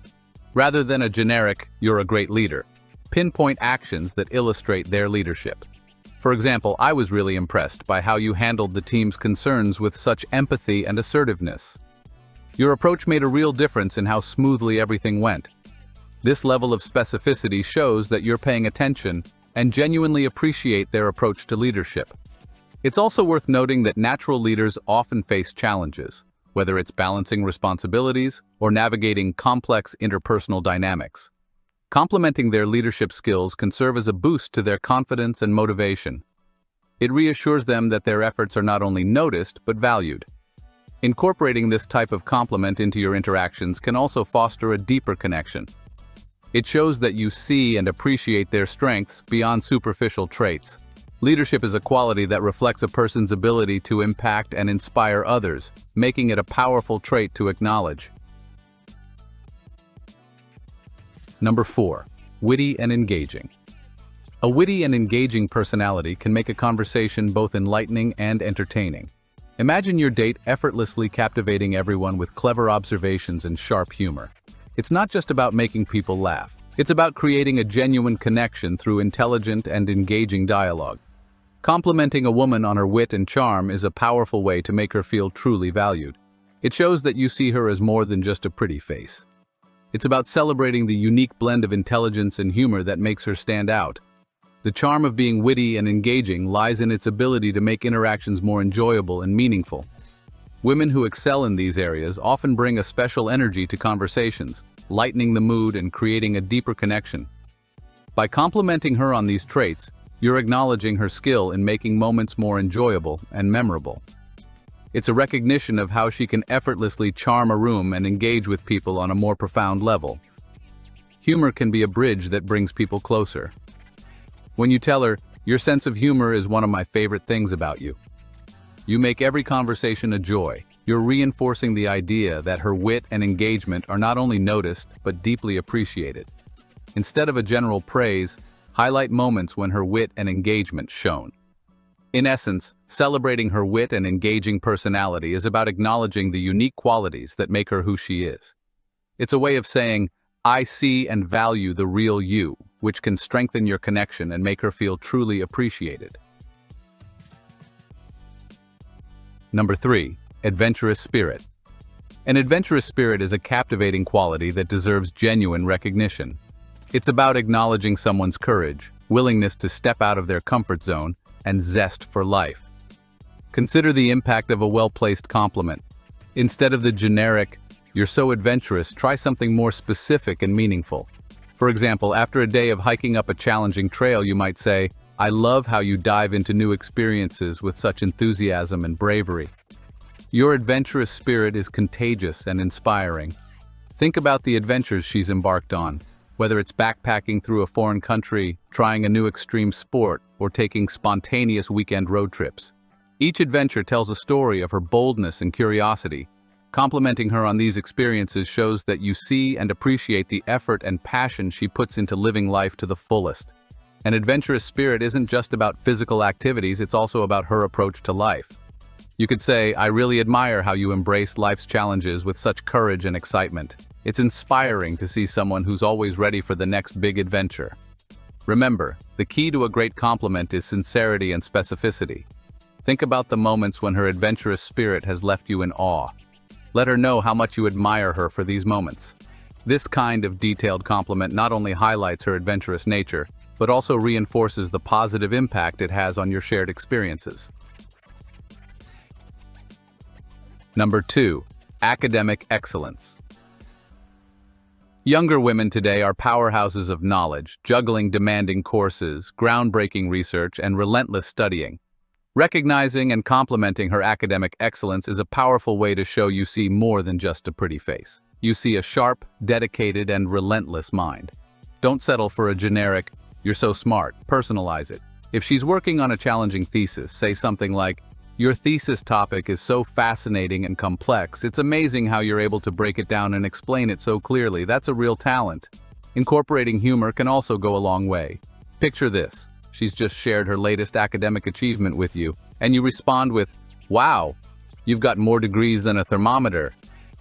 Rather than a generic, "you're a great leader," pinpoint actions that illustrate their leadership. For example, I was really impressed by how you handled the team's concerns with such empathy and assertiveness. Your approach made a real difference in how smoothly everything went. This level of specificity shows that you're paying attention and genuinely appreciate their approach to leadership. It's also worth noting that natural leaders often face challenges, whether it's balancing responsibilities or navigating complex interpersonal dynamics. Complementing their leadership skills can serve as a boost to their confidence and motivation. It reassures them that their efforts are not only noticed, but valued. Incorporating this type of compliment into your interactions can also foster a deeper connection. It shows that you see and appreciate their strengths beyond superficial traits. Leadership is a quality that reflects a person's ability to impact and inspire others, making it a powerful trait to acknowledge. Number 4. Witty and engaging. A witty and engaging personality can make a conversation both enlightening and entertaining. Imagine your date effortlessly captivating everyone with clever observations and sharp humor. It's not just about making people laugh. It's about creating a genuine connection through intelligent and engaging dialogue. Complimenting a woman on her wit and charm is a powerful way to make her feel truly valued. It shows that you see her as more than just a pretty face. It's about celebrating the unique blend of intelligence and humor that makes her stand out. The charm of being witty and engaging lies in its ability to make interactions more enjoyable and meaningful. Women who excel in these areas often bring a special energy to conversations, lightening the mood and creating a deeper connection. By complimenting her on these traits, you're acknowledging her skill in making moments more enjoyable and memorable. It's a recognition of how she can effortlessly charm a room and engage with people on a more profound level. Humor can be a bridge that brings people closer. When you tell her, "Your sense of humor is one of my favorite things about you," you make every conversation a joy. You're reinforcing the idea that her wit and engagement are not only noticed, but deeply appreciated. Instead of a general praise, highlight moments when her wit and engagement shone. In essence, celebrating her wit and engaging personality is about acknowledging the unique qualities that make her who she is. It's a way of saying, "I see and value the real you," which can strengthen your connection and make her feel truly appreciated. Number 3. Adventurous spirit. An adventurous spirit is a captivating quality that deserves genuine recognition. It's about acknowledging someone's courage, willingness to step out of their comfort zone, and zest for life. Consider the impact of a well-placed compliment. Instead of the generic, "You're so adventurous," try something more specific and meaningful. For example, after a day of hiking up a challenging trail, you might say, "I love how you dive into new experiences with such enthusiasm and bravery." Your adventurous spirit is contagious and inspiring. Think about the adventures she's embarked on, whether it's backpacking through a foreign country, trying a new extreme sport, or taking spontaneous weekend road trips. Each adventure tells a story of her boldness and curiosity. Complimenting her on these experiences shows that you see and appreciate the effort and passion she puts into living life to the fullest. An adventurous spirit isn't just about physical activities, it's also about her approach to life. You could say, "I really admire how you embrace life's challenges with such courage and excitement. It's inspiring to see someone who's always ready for the next big adventure." Remember, the key to a great compliment is sincerity and specificity. Think about the moments when her adventurous spirit has left you in awe. Let her know how much you admire her for these moments. This kind of detailed compliment not only highlights her adventurous nature, but also reinforces the positive impact it has on your shared experiences. Number 2. Academic excellence. Younger women today are powerhouses of knowledge, juggling demanding courses, groundbreaking research, and relentless studying. Recognizing and complimenting her academic excellence is a powerful way to show you see more than just a pretty face. You see a sharp, dedicated, and relentless mind. Don't settle for a generic, "You're so smart," personalize it. If she's working on a challenging thesis, say something like, "Your thesis topic is so fascinating and complex, it's amazing how you're able to break it down and explain it so clearly. That's a real talent." Incorporating humor can also go a long way. Picture this. She's just shared her latest academic achievement with you, and you respond with, "Wow, you've got more degrees than a thermometer.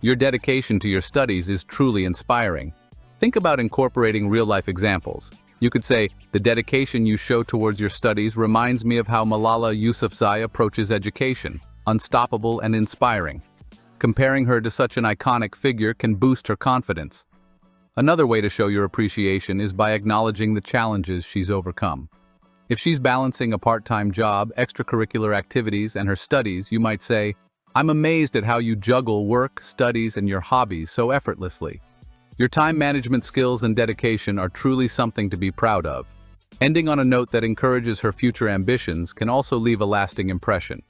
Your dedication to your studies is truly inspiring." Think about incorporating real-life examples. You could say, "The dedication you show towards your studies reminds me of how Malala Yousafzai approaches education, unstoppable and inspiring." Comparing her to such an iconic figure can boost her confidence. Another way to show your appreciation is by acknowledging the challenges she's overcome. If she's balancing a part-time job, extracurricular activities, and her studies, you might say, "I'm amazed at how you juggle work, studies, and your hobbies so effortlessly. Your time management skills and dedication are truly something to be proud of." Ending on a note that encourages her future ambitions can also leave a lasting impression.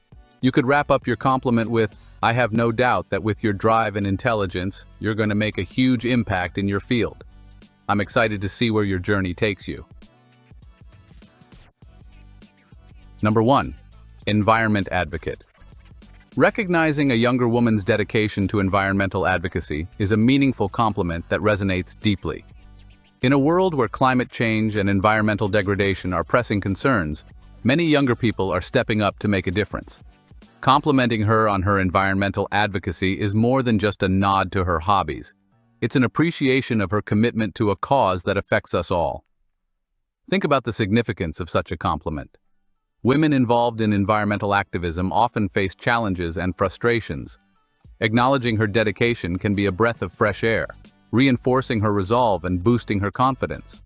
You could wrap up your compliment with, "I have no doubt that with your drive and intelligence, you're going to make a huge impact in your field. I'm excited to see where your journey takes you." Number 1. Environment advocate. Recognizing a younger woman's dedication to environmental advocacy is a meaningful compliment that resonates deeply. In a world where climate change and environmental degradation are pressing concerns, many younger people are stepping up to make a difference. Complimenting her on her environmental advocacy is more than just a nod to her hobbies. It's an appreciation of her commitment to a cause that affects us all. Think about the significance of such a compliment. Women involved in environmental activism often face challenges and frustrations. Acknowledging her dedication can be a breath of fresh air, reinforcing her resolve and boosting her confidence.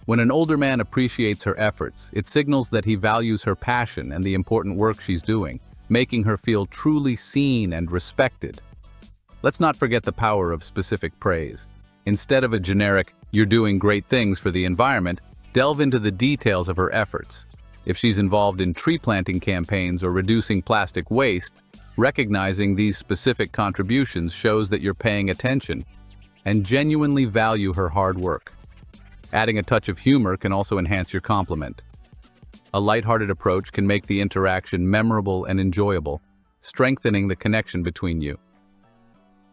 When an older man appreciates her efforts, it signals that he values her passion and the important work she's doing, making her feel truly seen and respected. Let's not forget the power of specific praise. Instead of a generic, "You're doing great things for the environment," delve into the details of her efforts. If she's involved in tree planting campaigns or reducing plastic waste, recognizing these specific contributions shows that you're paying attention and genuinely value her hard work. Adding a touch of humor can also enhance your compliment. A lighthearted approach can make the interaction memorable and enjoyable, strengthening the connection between you.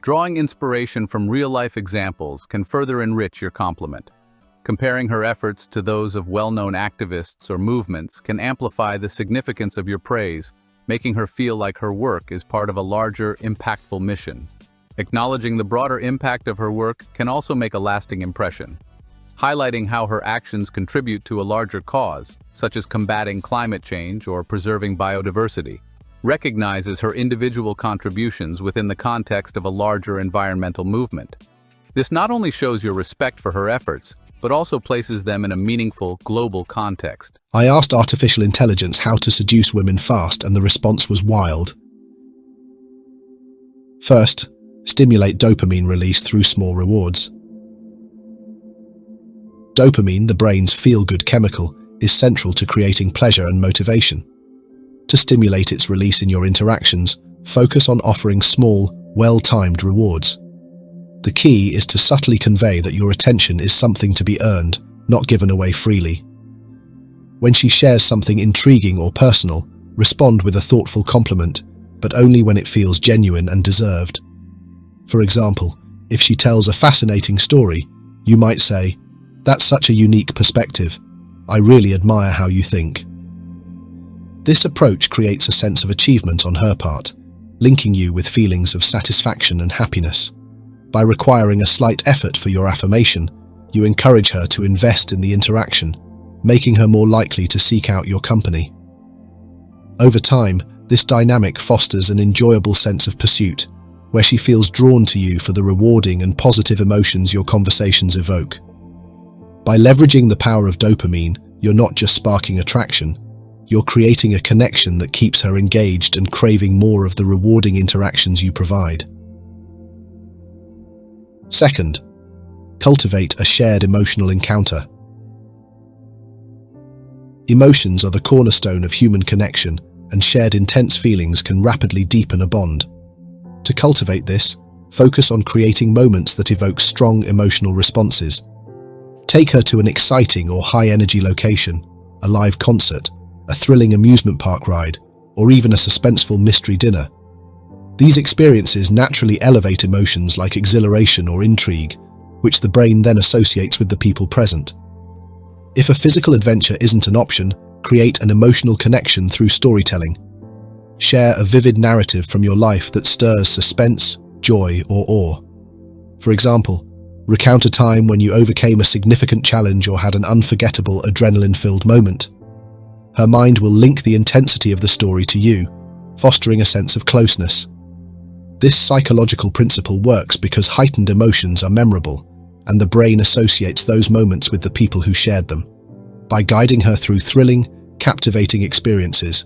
Drawing inspiration from real-life examples can further enrich your compliment. Comparing her efforts to those of well-known activists or movements can amplify the significance of your praise, making her feel like her work is part of a larger, impactful mission. Acknowledging the broader impact of her work can also make a lasting impression, highlighting how her actions contribute to a larger cause, such as combating climate change or preserving biodiversity. recognizes her individual contributions within the context of a larger environmental movement. This not only shows your respect for her efforts, but also places them in a meaningful, global context. I asked artificial intelligence how to seduce women fast, and the response was wild. First, stimulate dopamine release through small rewards. Dopamine, the brain's feel-good chemical, is central to creating pleasure and motivation. To stimulate its release in your interactions, focus on offering small, well-timed rewards. The key is to subtly convey that your attention is something to be earned, not given away freely. When she shares something intriguing or personal, respond with a thoughtful compliment, but only when it feels genuine and deserved. For example, if she tells a fascinating story, you might say, "That's such a unique perspective. I really admire how you think." This approach creates a sense of achievement on her part, linking you with feelings of satisfaction and happiness. By requiring a slight effort for your affirmation, you encourage her to invest in the interaction, making her more likely to seek out your company. Over time, this dynamic fosters an enjoyable sense of pursuit, where she feels drawn to you for the rewarding and positive emotions your conversations evoke. By leveraging the power of dopamine, you're not just sparking attraction, you're creating a connection that keeps her engaged and craving more of the rewarding interactions you provide. Second, cultivate a shared emotional encounter. Emotions are the cornerstone of human connection, and shared intense feelings can rapidly deepen a bond. To cultivate this, focus on creating moments that evoke strong emotional responses. Take her to an exciting or high-energy location, a live concert, a thrilling amusement park ride, or even a suspenseful mystery dinner. These experiences naturally elevate emotions like exhilaration or intrigue, which the brain then associates with the people present. If a physical adventure isn't an option, create an emotional connection through storytelling. Share a vivid narrative from your life that stirs suspense, joy, or awe. For example, recount a time when you overcame a significant challenge or had an unforgettable adrenaline-filled moment. Her mind will link the intensity of the story to you, fostering a sense of closeness. This psychological principle works because heightened emotions are memorable, and the brain associates those moments with the people who shared them. By guiding her through thrilling, captivating experiences,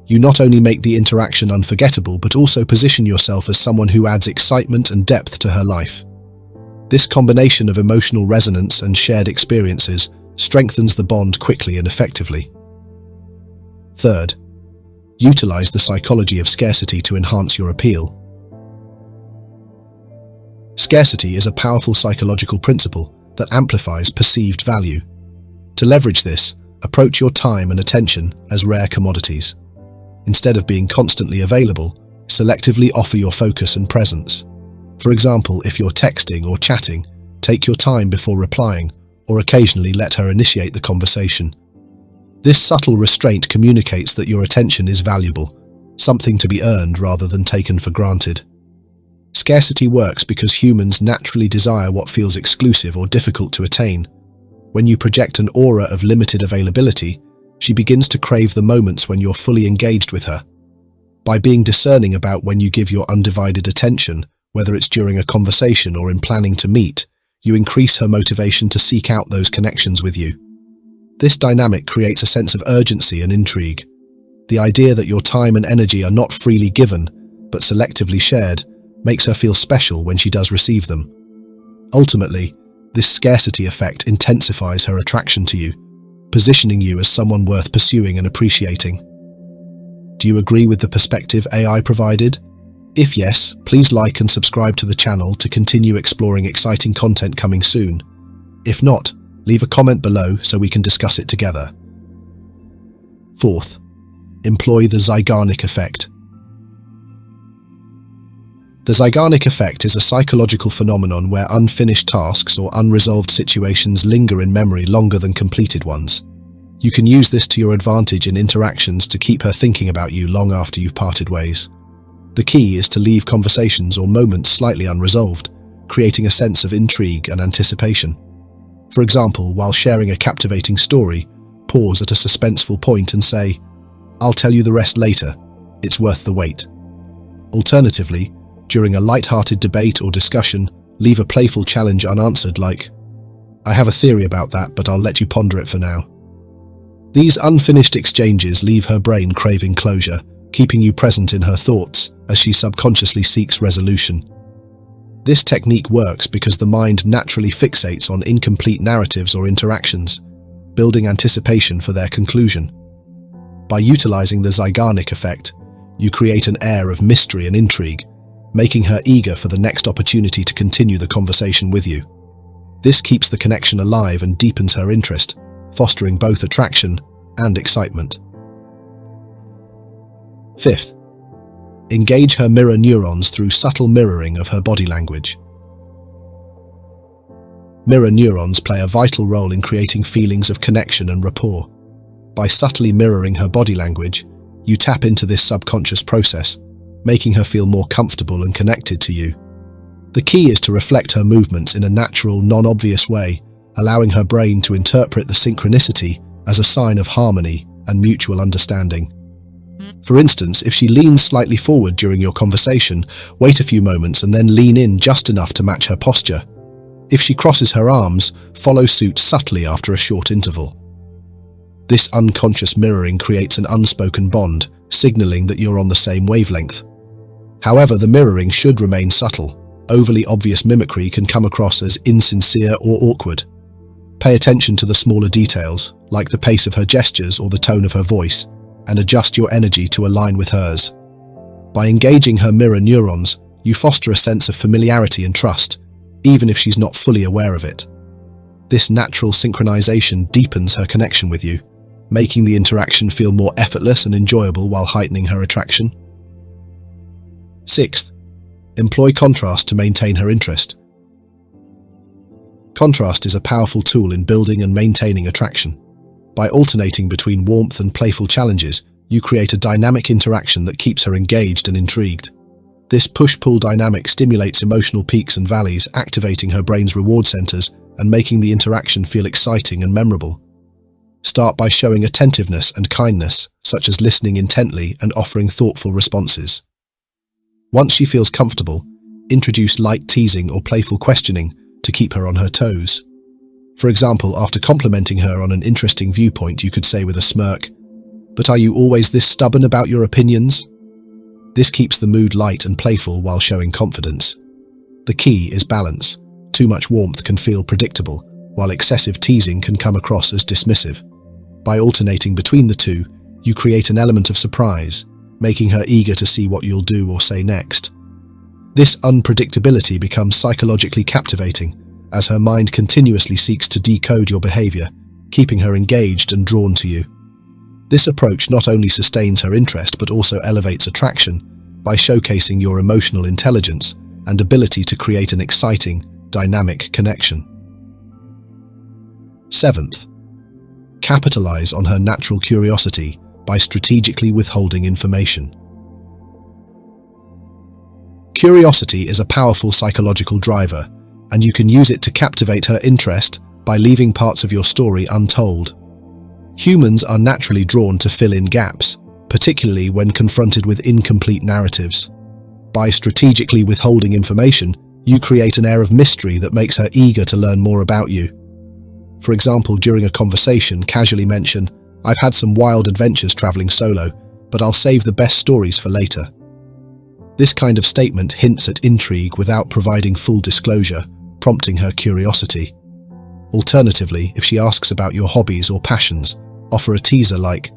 you not only make the interaction unforgettable but also position yourself as someone who adds excitement and depth to her life. This combination of emotional resonance and shared experiences strengthens the bond quickly and effectively. Third, utilize the psychology of scarcity to enhance your appeal. Scarcity is a powerful psychological principle that amplifies perceived value. To leverage this, approach your time and attention as rare commodities. Instead of being constantly available, selectively offer your focus and presence. For example, if you're texting or chatting, take your time before replying, or occasionally let her initiate the conversation. This subtle restraint communicates that your attention is valuable, something to be earned rather than taken for granted. Scarcity works because humans naturally desire what feels exclusive or difficult to attain. When you project an aura of limited availability, she begins to crave the moments when you're fully engaged with her. By being discerning about when you give your undivided attention, whether it's during a conversation or in planning to meet, you increase her motivation to seek out those connections with you. This dynamic creates a sense of urgency and intrigue. The idea that your time and energy are not freely given, but selectively shared, makes her feel special when she does receive them. Ultimately, this scarcity effect intensifies her attraction to you, positioning you as someone worth pursuing and appreciating. Do you agree with the perspective AI provided? If yes, please like and subscribe to the channel to continue exploring exciting content coming soon. If not, leave a comment below so we can discuss it together. Fourth, employ the Zeigarnik effect. The Zeigarnik effect is a psychological phenomenon where unfinished tasks or unresolved situations linger in memory longer than completed ones. You can use this to your advantage in interactions to keep her thinking about you long after you've parted ways. The key is to leave conversations or moments slightly unresolved, creating a sense of intrigue and anticipation. For example, while sharing a captivating story, pause at a suspenseful point and say, "I'll tell you the rest later," it's worth the wait. Alternatively, during a light-hearted debate or discussion, leave a playful challenge unanswered like, "I have a theory about that, but I'll let you ponder it for now." These unfinished exchanges leave her brain craving closure, keeping you present in her thoughts as she subconsciously seeks resolution. This technique works because the mind naturally fixates on incomplete narratives or interactions, building anticipation for their conclusion. By utilizing the Zeigarnik effect, you create an air of mystery and intrigue, making her eager for the next opportunity to continue the conversation with you. This keeps the connection alive and deepens her interest, fostering both attraction and excitement. Fifth, engage her mirror neurons through subtle mirroring of her body language. Mirror neurons play a vital role in creating feelings of connection and rapport. By subtly mirroring her body language, you tap into this subconscious process, making her feel more comfortable and connected to you. The key is to reflect her movements in a natural, non-obvious way, allowing her brain to interpret the synchronicity as a sign of harmony and mutual understanding. For instance, if she leans slightly forward during your conversation, wait a few moments and then lean in just enough to match her posture. If she crosses her arms, follow suit subtly after a short interval. This unconscious mirroring creates an unspoken bond, signaling that you're on the same wavelength. However, the mirroring should remain subtle. Overly obvious mimicry can come across as insincere or awkward. Pay attention to the smaller details, like the pace of her gestures or the tone of her voice, and adjust your energy to align with hers. By engaging her mirror neurons, you foster a sense of familiarity and trust, even if she's not fully aware of it. This natural synchronization deepens her connection with you, making the interaction feel more effortless and enjoyable while heightening her attraction. Sixth, employ contrast to maintain her interest. Contrast is a powerful tool in building and maintaining attraction. By alternating between warmth and playful challenges, you create a dynamic interaction that keeps her engaged and intrigued. This push-pull dynamic stimulates emotional peaks and valleys, activating her brain's reward centers and making the interaction feel exciting and memorable. Start by showing attentiveness and kindness, such as listening intently and offering thoughtful responses. Once she feels comfortable, introduce light teasing or playful questioning to keep her on her toes. For example, after complimenting her on an interesting viewpoint, you could say with a smirk, "But are you always this stubborn about your opinions?" This keeps the mood light and playful while showing confidence. The key is balance. Too much warmth can feel predictable, while excessive teasing can come across as dismissive. By alternating between the two, you create an element of surprise, making her eager to see what you'll do or say next. This unpredictability becomes psychologically captivating, as her mind continuously seeks to decode your behavior, keeping her engaged and drawn to you. This approach not only sustains her interest but also elevates attraction by showcasing your emotional intelligence and ability to create an exciting, dynamic connection. Seventh, capitalize on her natural curiosity by strategically withholding information. Curiosity is a powerful psychological driver, and you can use it to captivate her interest by leaving parts of your story untold. Humans are naturally drawn to fill in gaps, particularly when confronted with incomplete narratives. By strategically withholding information, you create an air of mystery that makes her eager to learn more about you. For example, during a conversation, casually mention, "I've had some wild adventures traveling solo, but I'll save the best stories for later." This kind of statement hints at intrigue without providing full disclosure, prompting her curiosity. Alternatively, if she asks about your hobbies or passions, offer a teaser like,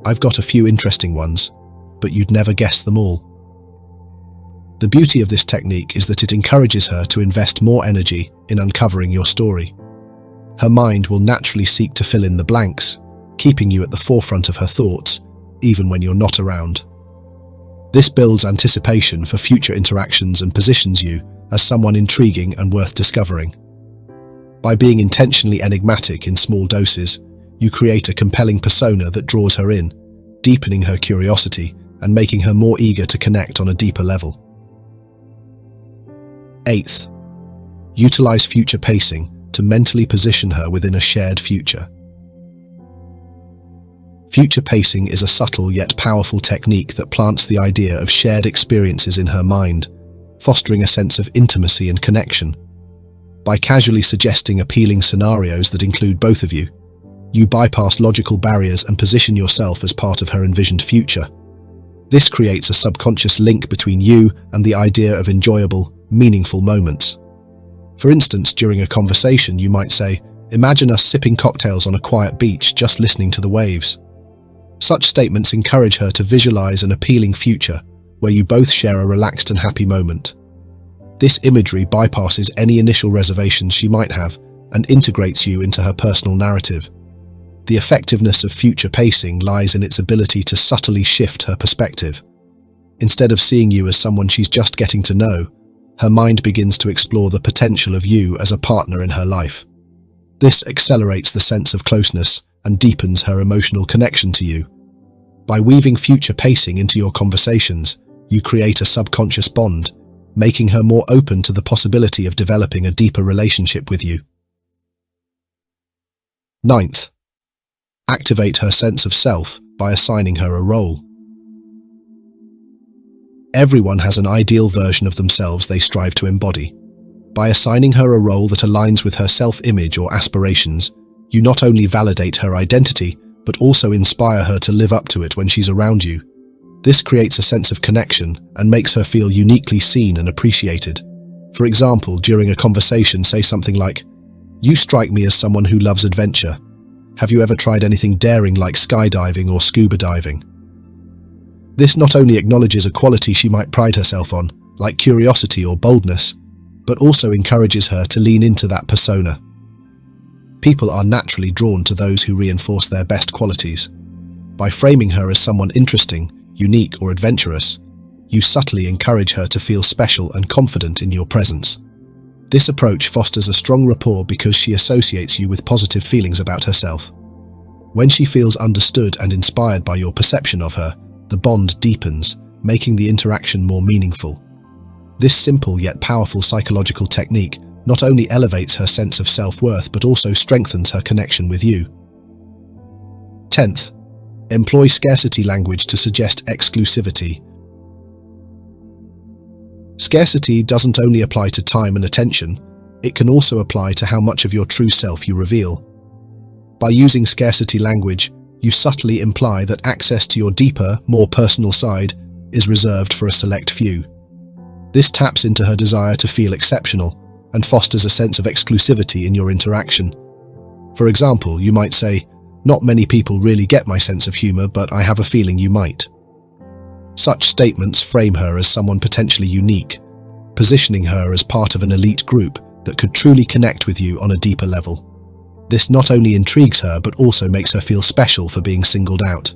"I've got a few interesting ones, but you'd never guess them all." The beauty of this technique is that it encourages her to invest more energy in uncovering your story. Her mind will naturally seek to fill in the blanks, keeping you at the forefront of her thoughts, even when you're not around. This builds anticipation for future interactions and positions you as someone intriguing and worth discovering. By being intentionally enigmatic in small doses, you create a compelling persona that draws her in, deepening her curiosity and making her more eager to connect on a deeper level. Eighth, utilize future pacing to mentally position her within a shared future. Future pacing is a subtle yet powerful technique that plants the idea of shared experiences in her mind, fostering a sense of intimacy and connection. By casually suggesting appealing scenarios that include both of you, you bypass logical barriers and position yourself as part of her envisioned future. This creates a subconscious link between you and the idea of enjoyable, meaningful moments. For instance, during a conversation, you might say, "Imagine us sipping cocktails on a quiet beach, just listening to the waves." Such statements encourage her to visualize an appealing future where you both share a relaxed and happy moment. This imagery bypasses any initial reservations she might have and integrates you into her personal narrative. The effectiveness of future pacing lies in its ability to subtly shift her perspective. Instead of seeing you as someone she's just getting to know, her mind begins to explore the potential of you as a partner in her life. This accelerates the sense of closeness and deepens her emotional connection to you. By weaving future pacing into your conversations, you create a subconscious bond, making her more open to the possibility of developing a deeper relationship with you. 9th, activate her sense of self by assigning her a role. Everyone has an ideal version of themselves they strive to embody. By assigning her a role that aligns with her self-image or aspirations, you not only validate her identity, but also inspire her to live up to it when she's around you. This creates a sense of connection and makes her feel uniquely seen and appreciated. For example, during a conversation, say something like, "You strike me as someone who loves adventure. Have you ever tried anything daring like skydiving or scuba diving?" This not only acknowledges a quality she might pride herself on, like curiosity or boldness, but also encourages her to lean into that persona. People are naturally drawn to those who reinforce their best qualities. By framing her as someone interesting, unique, or adventurous, you subtly encourage her to feel special and confident in your presence. This approach fosters a strong rapport because she associates you with positive feelings about herself. When she feels understood and inspired by your perception of her, the bond deepens, making the interaction more meaningful. This simple yet powerful psychological technique not only elevates her sense of self-worth but also strengthens her connection with you. 10th, employ scarcity language to suggest exclusivity. Scarcity doesn't only apply to time and attention, it can also apply to how much of your true self you reveal. By using scarcity language, you subtly imply that access to your deeper, more personal side is reserved for a select few. This taps into her desire to feel exceptional and fosters a sense of exclusivity in your interaction. For example, you might say, "Not many people really get my sense of humor, but I have a feeling you might." Such statements frame her as someone potentially unique, positioning her as part of an elite group that could truly connect with you on a deeper level. This not only intrigues her, but also makes her feel special for being singled out.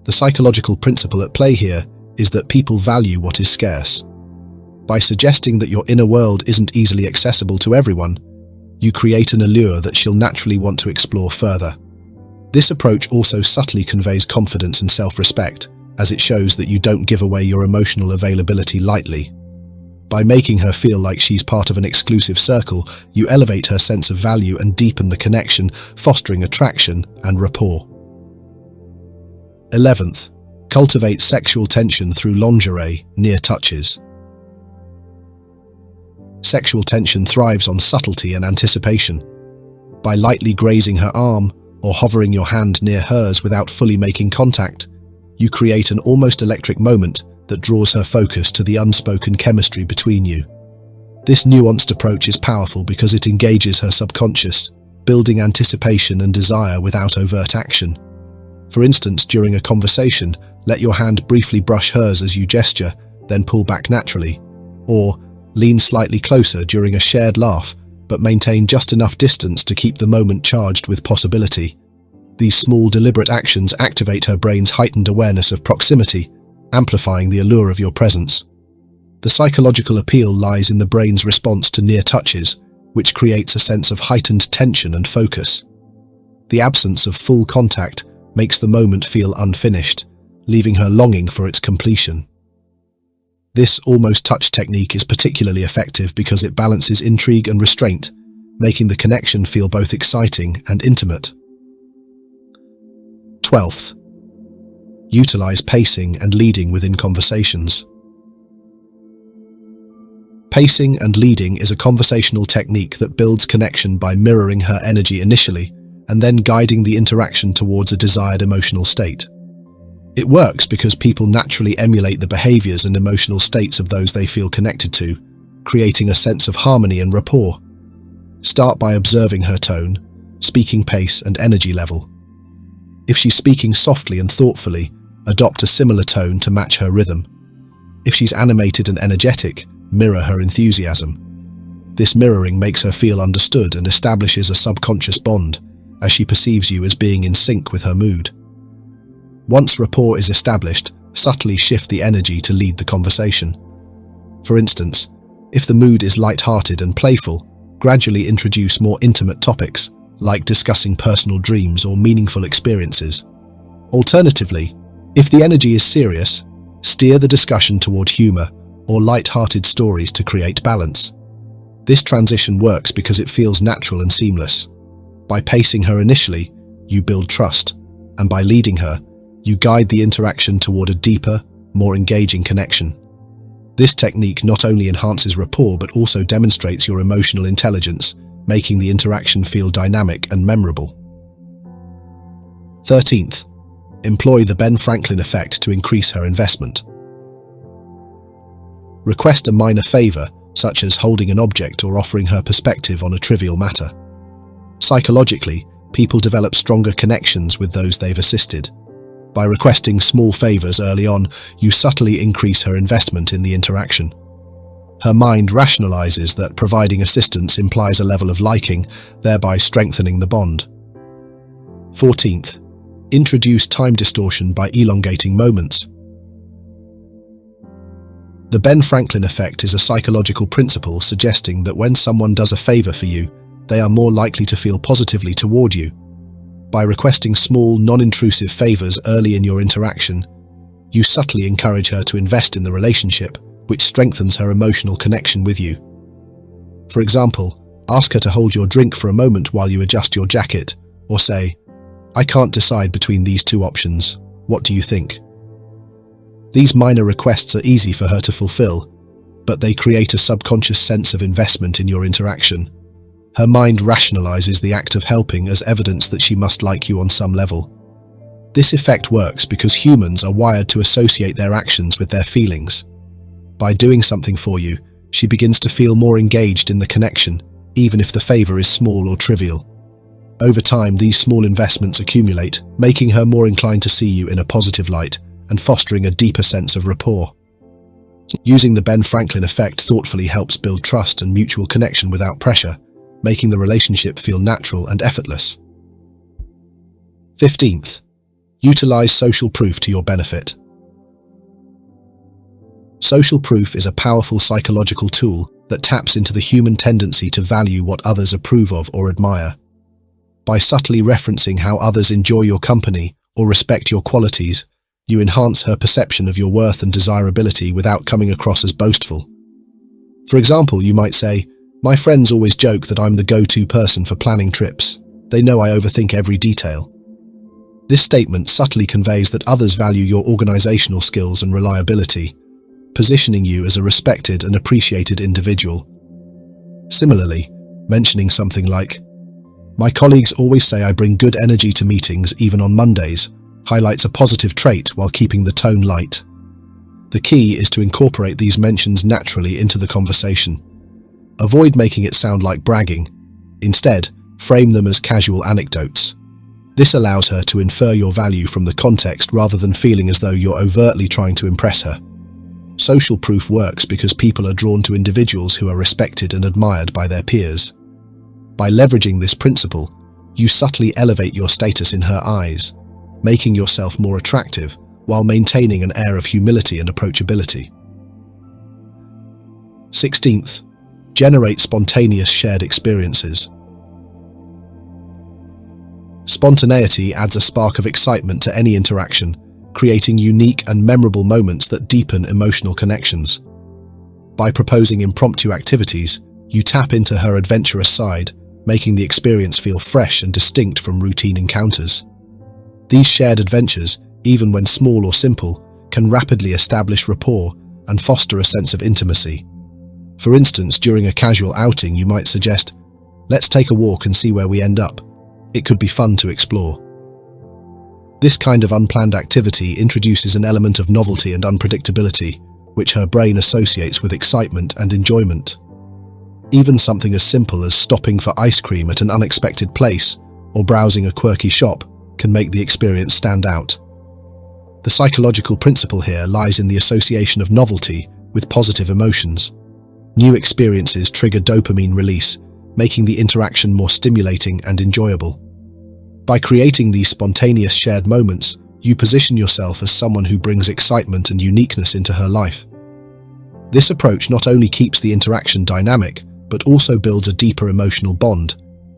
The psychological principle at play here is that people value what is scarce. By suggesting that your inner world isn't easily accessible to everyone, you create an allure that she'll naturally want to explore further. This approach also subtly conveys confidence and self-respect, as it shows that you don't give away your emotional availability lightly. By making her feel like she's part of an exclusive circle, you elevate her sense of value and deepen the connection, fostering attraction and rapport. 11th, cultivate sexual tension through lingerie, near touches. Sexual tension thrives on subtlety and anticipation. By lightly grazing her arm or hovering your hand near hers without fully making contact, you create an almost electric moment that draws her focus to the unspoken chemistry between you. This nuanced approach is powerful because it engages her subconscious, building anticipation and desire without overt action. For instance, during a conversation, let your hand briefly brush hers as you gesture, then pull back naturally. Or, lean slightly closer during a shared laugh, but maintain just enough distance to keep the moment charged with possibility. These small, deliberate actions activate her brain's heightened awareness of proximity, amplifying the allure of your presence. The psychological appeal lies in the brain's response to near touches, which creates a sense of heightened tension and focus. The absence of full contact makes the moment feel unfinished, leaving her longing for its completion. This almost touch technique is particularly effective because it balances intrigue and restraint, making the connection feel both exciting and intimate. 12th, utilize pacing and leading within conversations. Pacing and leading is a conversational technique that builds connection by mirroring her energy initially and then guiding the interaction towards a desired emotional state. It works because people naturally emulate the behaviors and emotional states of those they feel connected to, creating a sense of harmony and rapport. Start by observing her tone, speaking pace, and energy level. If she's speaking softly and thoughtfully, adopt a similar tone to match her rhythm. If she's animated and energetic, mirror her enthusiasm. This mirroring makes her feel understood and establishes a subconscious bond, as she perceives you as being in sync with her mood. Once rapport is established, subtly shift the energy to lead the conversation. For instance, if the mood is light-hearted and playful, gradually introduce more intimate topics, like discussing personal dreams or meaningful experiences. Alternatively, if the energy is serious, steer the discussion toward humor or light-hearted stories to create balance. This transition works because it feels natural and seamless. By pacing her initially, you build trust, and by leading her, you guide the interaction toward a deeper, more engaging connection. This technique not only enhances rapport but also demonstrates your emotional intelligence, making the interaction feel dynamic and memorable. 13th, employ the Ben Franklin effect to increase her investment. Request a minor favor, such as holding an object or offering her perspective on a trivial matter. Psychologically, people develop stronger connections with those they've assisted. By requesting small favors early on, you subtly increase her investment in the interaction. Her mind rationalizes that providing assistance implies a level of liking, thereby strengthening the bond. 14th, introduce time distortion by elongating moments. The Ben Franklin effect is a psychological principle suggesting that when someone does a favor for you, they are more likely to feel positively toward you. By requesting small, non-intrusive favors early in your interaction, you subtly encourage her to invest in the relationship, which strengthens her emotional connection with you. For example, ask her to hold your drink for a moment while you adjust your jacket, or say, "I can't decide between these two options. What do you think?" These minor requests are easy for her to fulfill, but they create a subconscious sense of investment in your interaction. Her mind rationalizes the act of helping as evidence that she must like you on some level. This effect works because humans are wired to associate their actions with their feelings. By doing something for you, she begins to feel more engaged in the connection, even if the favor is small or trivial. Over time, these small investments accumulate, making her more inclined to see you in a positive light and fostering a deeper sense of rapport. Using the Ben Franklin effect thoughtfully helps build trust and mutual connection without pressure, making the relationship feel natural and effortless. 15th, utilize social proof to your benefit. Social proof is a powerful psychological tool that taps into the human tendency to value what others approve of or admire. By subtly referencing how others enjoy your company or respect your qualities, you enhance her perception of your worth and desirability without coming across as boastful. For example, you might say, "My friends always joke that I'm the go-to person for planning trips. They know I overthink every detail." This statement subtly conveys that others value your organizational skills and reliability, positioning you as a respected and appreciated individual. Similarly, mentioning something like, "My colleagues always say I bring good energy to meetings even on Mondays," highlights a positive trait while keeping the tone light. The key is to incorporate these mentions naturally into the conversation. Avoid making it sound like bragging. Instead, frame them as casual anecdotes. This allows her to infer your value from the context rather than feeling as though you're overtly trying to impress her. Social proof works because people are drawn to individuals who are respected and admired by their peers. By leveraging this principle, you subtly elevate your status in her eyes, making yourself more attractive while maintaining an air of humility and approachability. 16th, generate spontaneous shared experiences. Spontaneity adds a spark of excitement to any interaction, creating unique and memorable moments that deepen emotional connections. By proposing impromptu activities, you tap into her adventurous side, making the experience feel fresh and distinct from routine encounters. These shared adventures, even when small or simple, can rapidly establish rapport and foster a sense of intimacy. For instance, during a casual outing, you might suggest, "Let's take a walk and see where we end up. It could be fun to explore." This kind of unplanned activity introduces an element of novelty and unpredictability, which her brain associates with excitement and enjoyment. Even something as simple as stopping for ice cream at an unexpected place or browsing a quirky shop can make the experience stand out. The psychological principle here lies in the association of novelty with positive emotions. New experiences trigger dopamine release, making the interaction more stimulating and enjoyable. By creating these spontaneous shared moments, you position yourself as someone who brings excitement and uniqueness into her life. This approach not only keeps the interaction dynamic, but also builds a deeper emotional bond,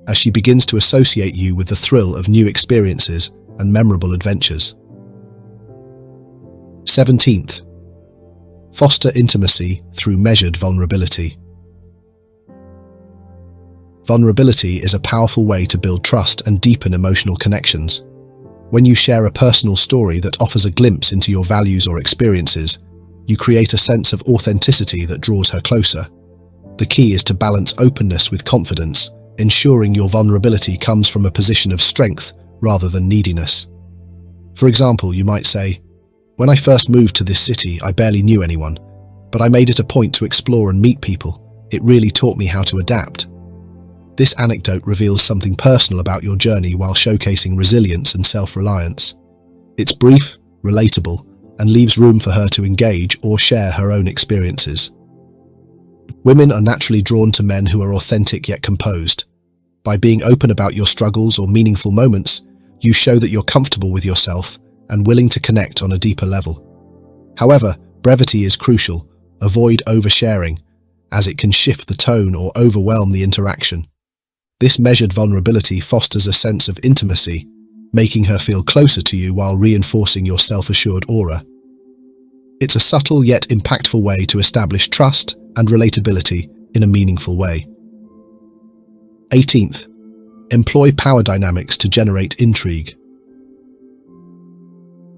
as she begins to associate you with the thrill of new experiences and memorable adventures. 17th, foster intimacy through measured vulnerability. Vulnerability is a powerful way to build trust and deepen emotional connections. When you share a personal story that offers a glimpse into your values or experiences, you create a sense of authenticity that draws her closer. The key is to balance openness with confidence, ensuring your vulnerability comes from a position of strength rather than neediness. For example, you might say, "When I first moved to this city, I barely knew anyone, but I made it a point to explore and meet people. It really taught me how to adapt." This anecdote reveals something personal about your journey while showcasing resilience and self-reliance. It's brief, relatable, and leaves room for her to engage or share her own experiences. Women are naturally drawn to men who are authentic yet composed. By being open about your struggles or meaningful moments, you show that you're comfortable with yourself and willing to connect on a deeper level. However, brevity is crucial. Avoid oversharing, as it can shift the tone or overwhelm the interaction. This measured vulnerability fosters a sense of intimacy, making her feel closer to you while reinforcing your self-assured aura. It's a subtle yet impactful way to establish trust and relatability in a meaningful way. 18th, employ power dynamics to generate intrigue.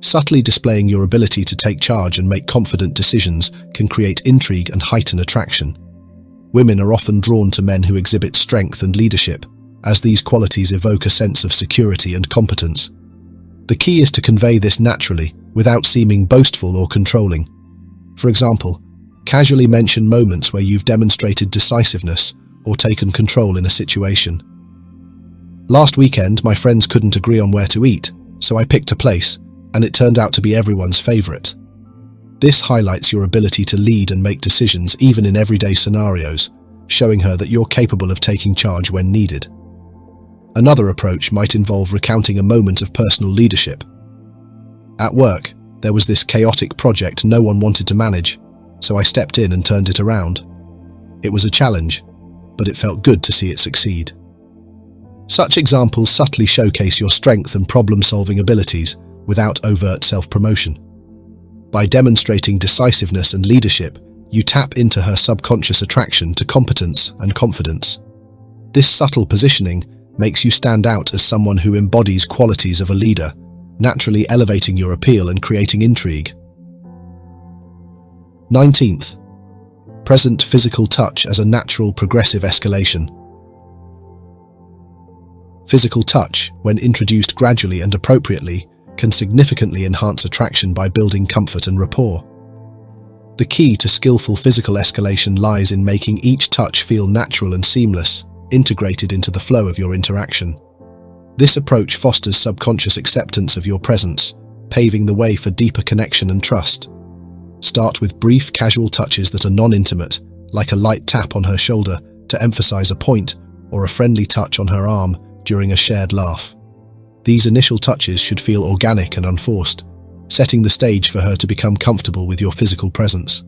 Subtly displaying your ability to take charge and make confident decisions can create intrigue and heighten attraction. Women are often drawn to men who exhibit strength and leadership, as these qualities evoke a sense of security and competence. The key is to convey this naturally, without seeming boastful or controlling. For example, casually mention moments where you've demonstrated decisiveness or taken control in a situation. "Last weekend, my friends couldn't agree on where to eat, so I picked a place, and it turned out to be everyone's favorite." This highlights your ability to lead and make decisions even in everyday scenarios, showing her that you're capable of taking charge when needed. Another approach might involve recounting a moment of personal leadership. "At work, there was this chaotic project no one wanted to manage, so I stepped in and turned it around. It was a challenge, but it felt good to see it succeed." Such examples subtly showcase your strength and problem-solving abilities without overt self-promotion. By demonstrating decisiveness and leadership, you tap into her subconscious attraction to competence and confidence. This subtle positioning makes you stand out as someone who embodies qualities of a leader, naturally elevating your appeal and creating intrigue. 19th, present physical touch as a natural progressive escalation. Physical touch, when introduced gradually and appropriately, can significantly enhance attraction by building comfort and rapport. The key to skillful physical escalation lies in making each touch feel natural and seamless, integrated into the flow of your interaction. This approach fosters subconscious acceptance of your presence, paving the way for deeper connection and trust. Start with brief, casual touches that are non-intimate, like a light tap on her shoulder to emphasize a point, or a friendly touch on her arm during a shared laugh. These initial touches should feel organic and unforced, setting the stage for her to become comfortable with your physical presence.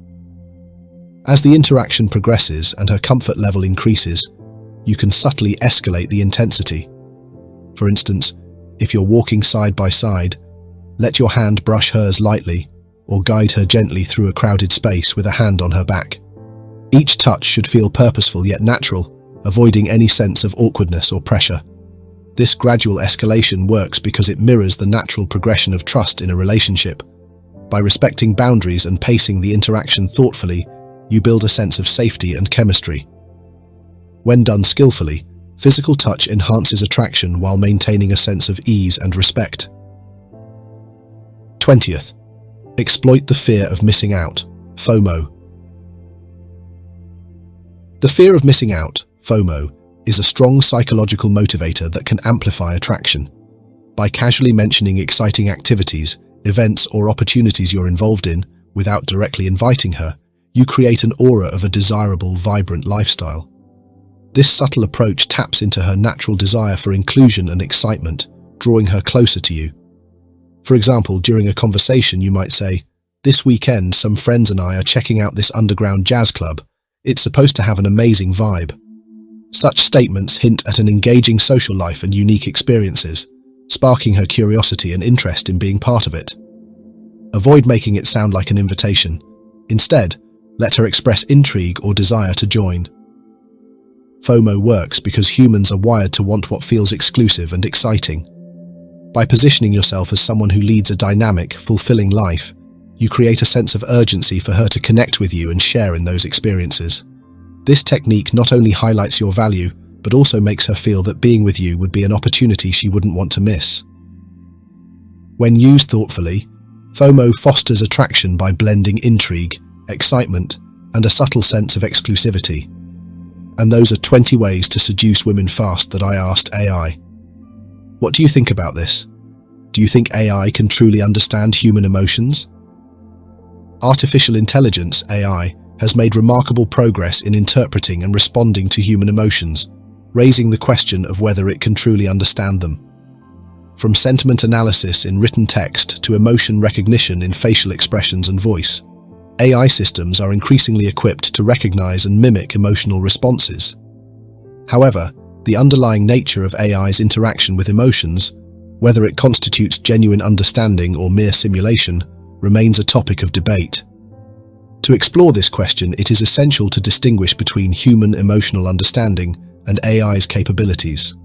As the interaction progresses and her comfort level increases, you can subtly escalate the intensity. For instance, if you're walking side by side, let your hand brush hers lightly, or guide her gently through a crowded space with a hand on her back. Each touch should feel purposeful yet natural, avoiding any sense of awkwardness or pressure. This gradual escalation works because it mirrors the natural progression of trust in a relationship. By respecting boundaries and pacing the interaction thoughtfully, you build a sense of safety and chemistry. When done skillfully, physical touch enhances attraction while maintaining a sense of ease and respect. 20th. Exploit the fear of missing out, FOMO. The fear of missing out, FOMO, is a strong psychological motivator that can amplify attraction. By casually mentioning exciting activities, events, or opportunities you're involved in, without directly inviting her, you create an aura of a desirable, vibrant lifestyle. This subtle approach taps into her natural desire for inclusion and excitement, drawing her closer to you. For example, during a conversation you might say, "This weekend, some friends and I are checking out this underground jazz club. It's supposed to have an amazing vibe." Such statements hint at an engaging social life and unique experiences, sparking her curiosity and interest in being part of it. Avoid making it sound like an invitation. Instead, let her express intrigue or desire to join. FOMO works because humans are wired to want what feels exclusive and exciting. By positioning yourself as someone who leads a dynamic, fulfilling life, you create a sense of urgency for her to connect with you and share in those experiences. This technique not only highlights your value, but also makes her feel that being with you would be an opportunity she wouldn't want to miss. When used thoughtfully, FOMO fosters attraction by blending intrigue, excitement, and a subtle sense of exclusivity. And those are 20 ways to seduce women fast that I asked AI. What do you think about this? Do you think AI can truly understand human emotions? Artificial intelligence, AI, has made remarkable progress in interpreting and responding to human emotions, raising the question of whether it can truly understand them. From sentiment analysis in written text to emotion recognition in facial expressions and voice, AI systems are increasingly equipped to recognize and mimic emotional responses. However, the underlying nature of AI's interaction with emotions, whether it constitutes genuine understanding or mere simulation, remains a topic of debate. To explore this question, it is essential to distinguish between human emotional understanding and AI's capabilities.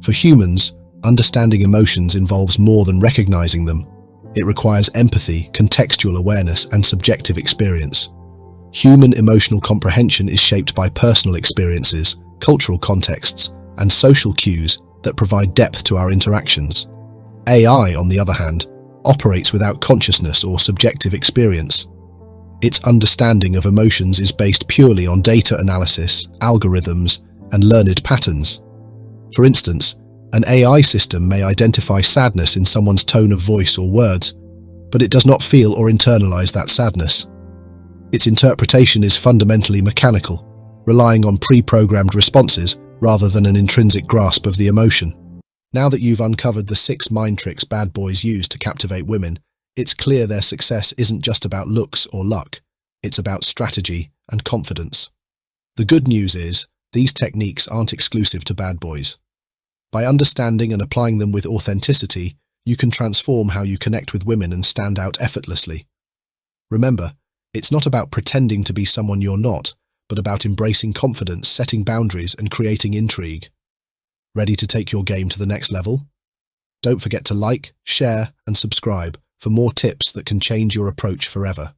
For humans, understanding emotions involves more than recognizing them. It requires empathy, contextual awareness, and subjective experience. Human emotional comprehension is shaped by personal experiences, cultural contexts, and social cues that provide depth to our interactions. AI, on the other hand, operates without consciousness or subjective experience. Its understanding of emotions is based purely on data analysis, algorithms, and learned patterns. For instance, an AI system may identify sadness in someone's tone of voice or words, but it does not feel or internalize that sadness. Its interpretation is fundamentally mechanical, relying on pre-programmed responses rather than an intrinsic grasp of the emotion. Now that you've uncovered the 6 mind tricks bad boys use to captivate women, it's clear their success isn't just about looks or luck, it's about strategy and confidence. The good news is, these techniques aren't exclusive to bad boys. By understanding and applying them with authenticity, you can transform how you connect with women and stand out effortlessly. Remember, it's not about pretending to be someone you're not, but about embracing confidence, setting boundaries, and creating intrigue. Ready to take your game to the next level? Don't forget to like, share, and subscribe for more tips that can change your approach forever.